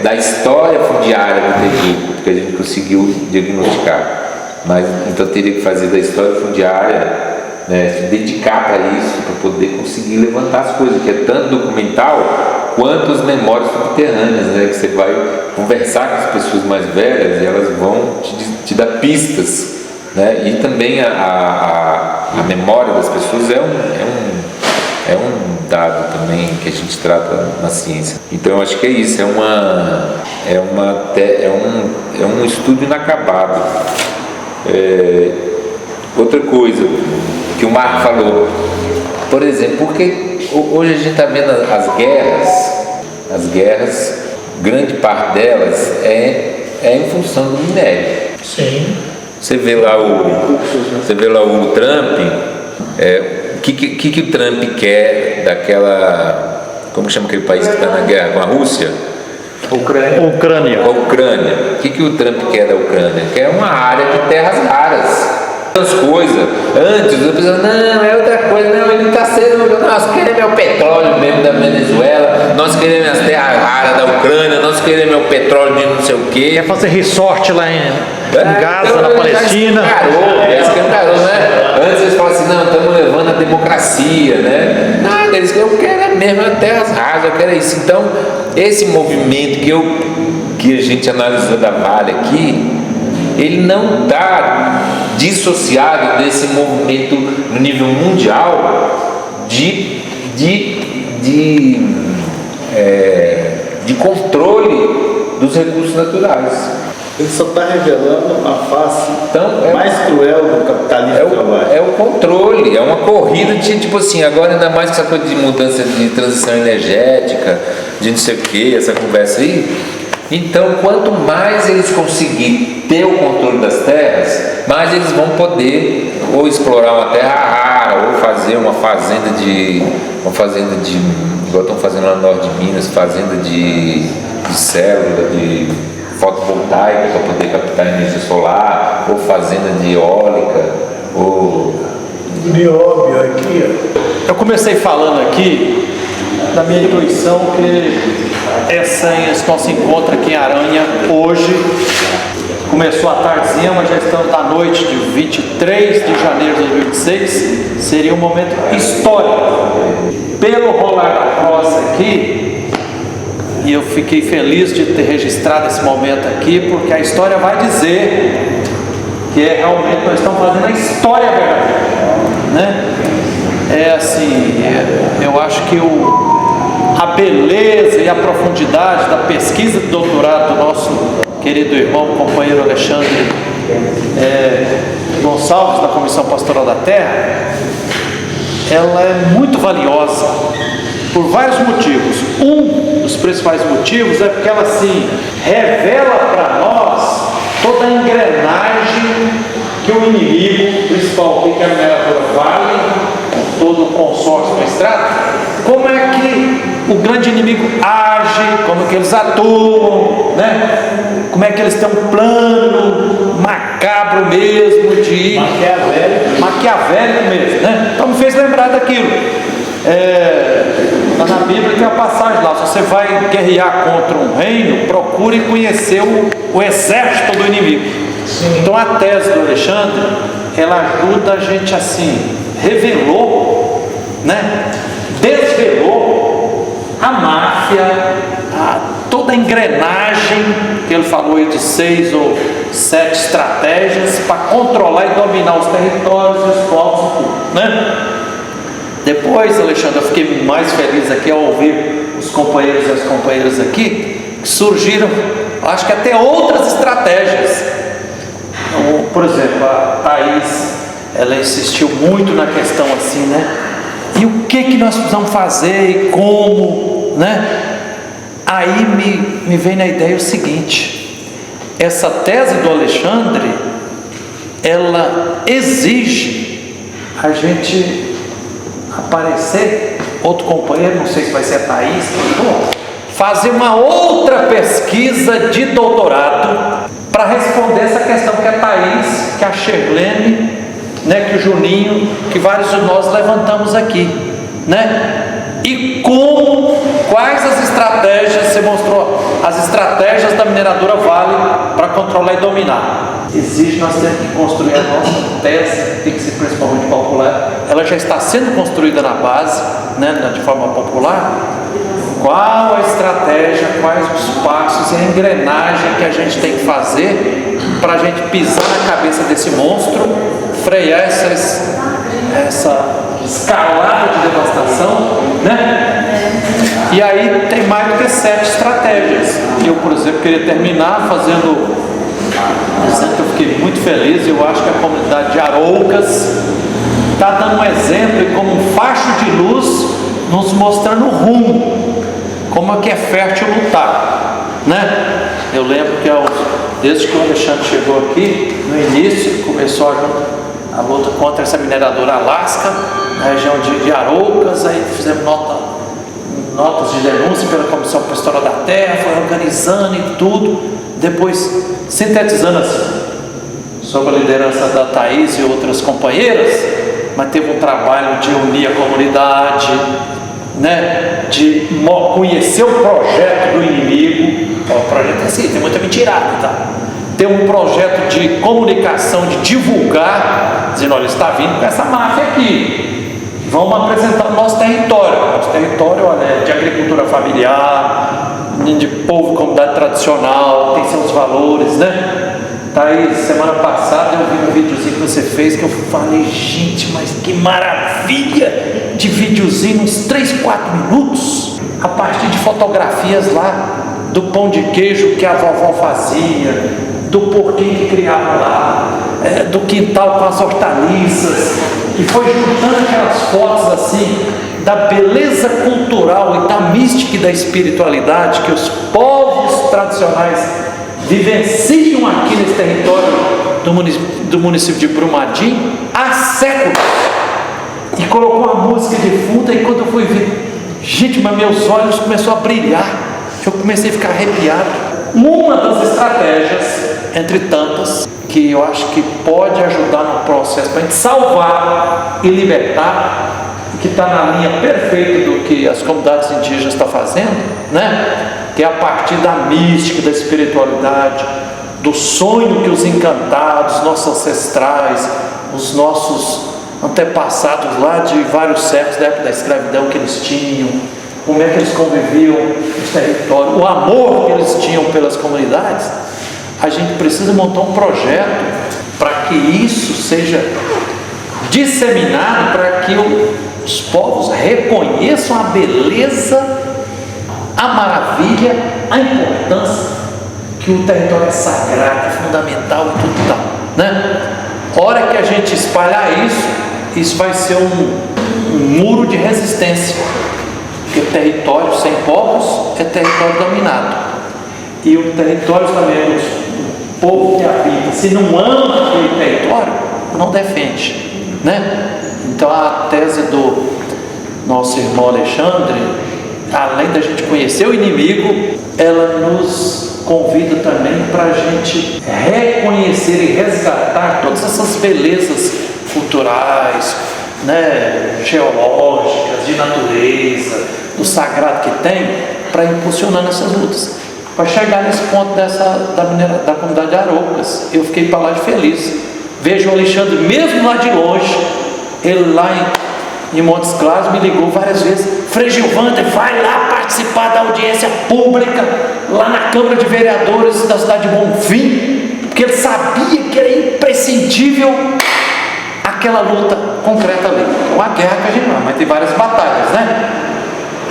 da história fundiária do Tejuco, porque a gente conseguiu diagnosticar, mas então teria que fazer da história fundiária, né, se dedicar para isso, para poder conseguir levantar as coisas, que é tanto documental quanto as memórias subterrâneas, né, que você vai conversar com as pessoas mais velhas e elas vão te dar pistas, né, e também a memória das pessoas é um dado também que a gente trata na ciência. Então eu acho que é isso, é um estudo inacabado. Outra coisa que o Marco falou, por exemplo, porque hoje a gente está vendo as guerras, grande parte delas é em função do minério. Sim. Você vê lá o Trump, o que o Trump quer daquela, como chama aquele país que está na guerra com a Rússia? Ucrânia. O que o Trump quer da Ucrânia? Quer uma área de terras raras. As coisas, antes eu pensava, não, é outra coisa, não, ele está sendo, nós queremos o petróleo mesmo da Venezuela, nós queremos as terras raras da Ucrânia, nós queremos o petróleo de não sei o quê. Quer fazer resort lá em Gaza, então, na Palestina. Já escancarou, né? Antes eles falavam assim, não, estamos levando a democracia, né? Nada, eles querem, eu quero mesmo as terras raras, eu quero isso. Então, esse movimento que a gente analisou da Vale aqui, ele não está dissociado desse movimento no nível mundial de controle dos recursos naturais. Ele só está revelando a face então, mais cruel do capitalismo selvagem. É o controle, é uma corrida de tipo assim, agora ainda mais com essa coisa de mudança de transição energética, de não sei o que, essa conversa aí. Então, quanto mais eles conseguirem ter o controle das terras, mais eles vão poder ou explorar uma terra rara, ou fazer uma fazenda de igual estão fazendo lá no norte de Minas, fazenda de célula, de fotovoltaica para poder captar energia solar, ou fazenda de eólica, ou nióbio aqui. Eu comecei falando aqui da minha intuição que esse nosso encontro aqui em Aranha hoje começou à tardezinha, mas já estamos na noite de 23 de janeiro de 2026. Seria um momento histórico. Pelo rolar da crosta aqui, e eu fiquei feliz de ter registrado esse momento aqui, porque a história vai dizer que realmente nós estamos fazendo a história verdadeira. né? É assim, eu acho que a beleza e a profundidade da pesquisa de doutorado do nosso querido irmão, companheiro Alexandre Gonçalves, da Comissão Pastoral da Terra, ela é muito valiosa por vários motivos. Um dos principais motivos é porque ela assim revela para nós toda a engrenagem que o inimigo principal, que é a mineradora Vale, com todo o consórcio do Extrato, como é que o grande inimigo age, como é que eles atuam, né? Como é que eles têm um plano macabro mesmo, de maquiavélico mesmo, né? Então me fez lembrar daquilo. Na Bíblia tem a passagem lá: se você vai guerrear contra um reino, procure conhecer o exército do inimigo. Então a tese do Alexandre, ela ajuda a gente assim, revelou, né? Desvelou a máfia, toda a engrenagem que ele falou aí de 6 ou 7 estratégias para controlar e dominar os territórios e os povos, né? Depois, Alexandre, eu fiquei mais feliz aqui ao ouvir os companheiros e as companheiras aqui, que surgiram, acho que até outras estratégias. Por exemplo, a Thaís, ela insistiu muito na questão assim, né? E o que nós precisamos fazer e como, né? Aí me vem na ideia o seguinte: essa tese do Alexandre, ela exige a gente aparecer, outro companheiro, não sei se vai ser a Thaís, fazer uma outra pesquisa de doutorado para responder essa questão que a Thaís, que a Sherlene, né, que o Juninho, que vários de nós levantamos aqui, né? E quais as estratégias, você mostrou as estratégias da mineradora Vale para controlar e dominar. Exige nós temos que construir a nossa tese, tem que ser principalmente popular. Ela já está sendo construída na base, né, de forma popular. Qual a estratégia, quais os passos e a engrenagem que a gente tem que fazer para a gente pisar na cabeça desse monstro, frear essa escalada de devastação, né? E aí tem mais do que 7 estratégias. Eu, por exemplo, queria terminar dizendo que eu fiquei muito feliz. Eu acho que a comunidade de Aroucas está dando um exemplo e como um facho de luz, nos mostrando o rumo, como é que é fértil lutar, né? Eu lembro que desde que o Alexandre chegou aqui, no início, começou a luta contra essa mineradora Alaska, na região de Aroucas. Aí fizemos notas de denúncia pela Comissão Pastoral da Terra, foi organizando e tudo. Depois, sintetizando assim, sob a liderança da Thaís e outras companheiras, mas teve um trabalho de unir a comunidade, né, de conhecer o projeto do inimigo. O projeto é assim, tem muita mentirada, tá? Tem um projeto de comunicação, de divulgar, dizendo: olha, está vindo com essa máfia aqui, vamos apresentar o nosso território. Nosso território, olha, é de agricultura familiar, de povo, comunidade tradicional, tem seus valores, né? Thaís, semana passada eu vi um videozinho que você fez, que eu falei: gente, mas que maravilha de videozinho, uns 3, 4 minutos, a partir de fotografias lá do pão de queijo que a vovó fazia, do porquinho que criava lá, do quintal com as hortaliças, e foi juntando aquelas fotos assim da beleza cultural e da mística e da espiritualidade que os povos tradicionais vivenciam aqui nesse território do município de Brumadinho há séculos. E colocou uma música de fundo, e quando eu fui ver, gente, mas meus olhos começaram a brilhar, eu comecei a ficar arrepiado. Uma das estratégias, entre tantas, que eu acho que pode ajudar no processo para a gente salvar e libertar, que está na linha perfeita do que as comunidades indígenas estão fazendo, né? Que é a partir da mística, da espiritualidade, do sonho que os encantados, nossos ancestrais, os nossos antepassados lá de vários séculos, da época da escravidão, que eles tinham, como é que eles conviviam nos territórios, o amor que eles tinham pelas comunidades. A gente precisa montar um projeto para que isso seja disseminado para que os povos reconheçam a beleza, a maravilha, a importância, que o território é sagrado, é fundamental e tudo tal, né? A hora que a gente espalhar isso vai ser um muro de resistência, porque território sem povos é território dominado, e o território também, o povo que habita, se não ama aquele território, não defende, né? Então a tese do nosso irmão Alexandre, além da gente conhecer o inimigo, ela nos convida também para a gente reconhecer e resgatar todas essas belezas culturais, né, geológicas, de natureza, do sagrado que tem, para impulsionar essas lutas, para chegar nesse ponto da comunidade de Aroucas. Eu fiquei para lá de feliz. Vejo o Alexandre, mesmo lá de longe, ele lá em Montes Claros me ligou várias vezes: Frei Gilvander, vai lá participar da audiência pública lá na Câmara de Vereadores da cidade de Bonfim, porque ele sabia que era imprescindível aquela luta concreta ali. Uma guerra que a gente não, mas tem várias batalhas, né?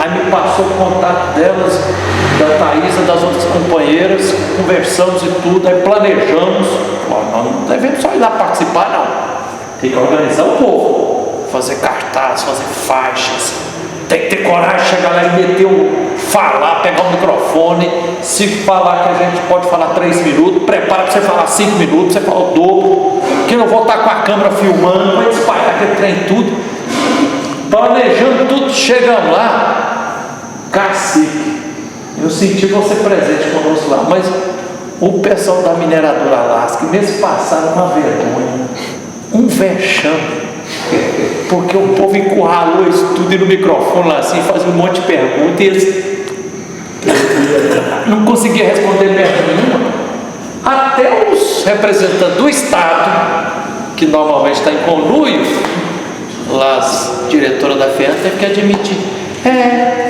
Aí me passou o contato delas, da Thaisa, das outras companheiras, conversamos e tudo, aí planejamos. Nós não devemos só ir lá participar, não. Tem que organizar o povo, fazer cartaz, fazer faixas, tem que ter coragem de chegar lá e meter falar, pegar o microfone. Se falar que a gente pode falar 3 minutos, prepara para você falar 5 minutos, você fala o dobro, que eu vou estar com a câmera filmando, vai espalhar aquele trem tudo, planejando tudo. Chegamos lá, cacique, eu senti você presente conosco lá, mas o pessoal da mineradora Alasca, mês passado, uma vergonha, um vexame, porque o povo encurralou isso tudo e no microfone lá assim, fazia um monte de perguntas e eles não conseguiam responder pergunta nenhuma. Até os representantes do Estado, que normalmente está em conluio, lá as diretoras da FEAN teve que admitir: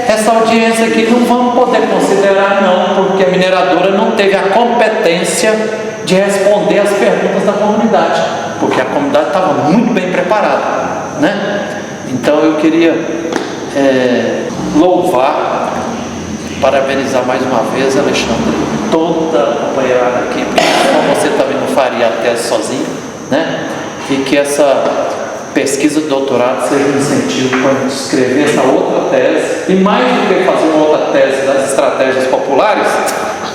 essa audiência aqui não vamos poder considerar não, porque a mineradora não teve a competência de responder as perguntas da comunidade, porque a comunidade estava muito bem preparada, né? Então eu queria louvar, parabenizar mais uma vez, Alexandre, toda a companheirada aqui, porque você também não faria a tese sozinho, né? E que essa pesquisa de doutorado seja um incentivo para a gente escrever essa outra tese, e mais do que fazer uma outra tese das estratégias populares,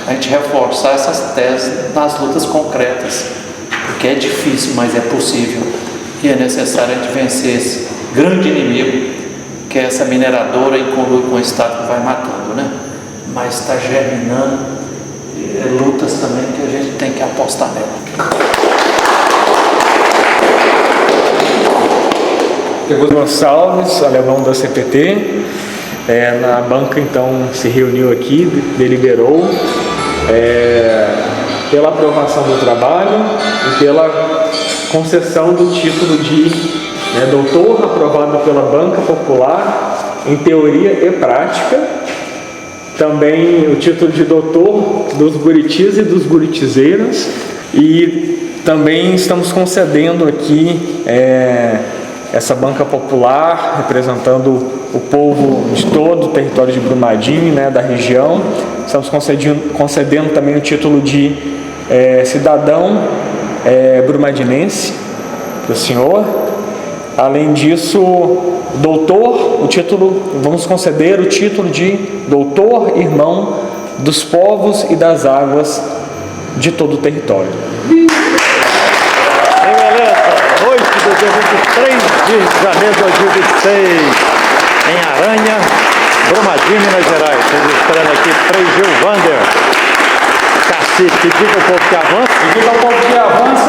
a gente reforçar essas teses nas lutas concretas, porque é difícil, mas é possível, e é necessário a gente vencer esse grande inimigo, que é essa mineradora em conluio com o Estado que vai matando, né? Mas está germinando lutas também que a gente tem que apostar nela. Tegoso Gonçalves, alemão da CPT, na banca então se reuniu aqui, deliberou pela aprovação do trabalho e pela concessão do título de doutor, aprovado pela Banca Popular em Teoria e Prática, também o título de doutor dos Buritis e dos Buritizeiras, e também estamos concedendo aqui essa banca popular, representando o povo de todo o território de Brumadinho, da região. Estamos concedendo também o título de cidadão brumadinense para o senhor. Além disso, doutor, vamos conceder o título de doutor irmão dos povos e das águas de todo o território. Do dia 23 de janeiro de 2026, em Aranha, Brumadinho, Minas Gerais. Registrando aqui Frei Gilvander, cacique. Diga ao povo que avança. Diga ao povo que avança.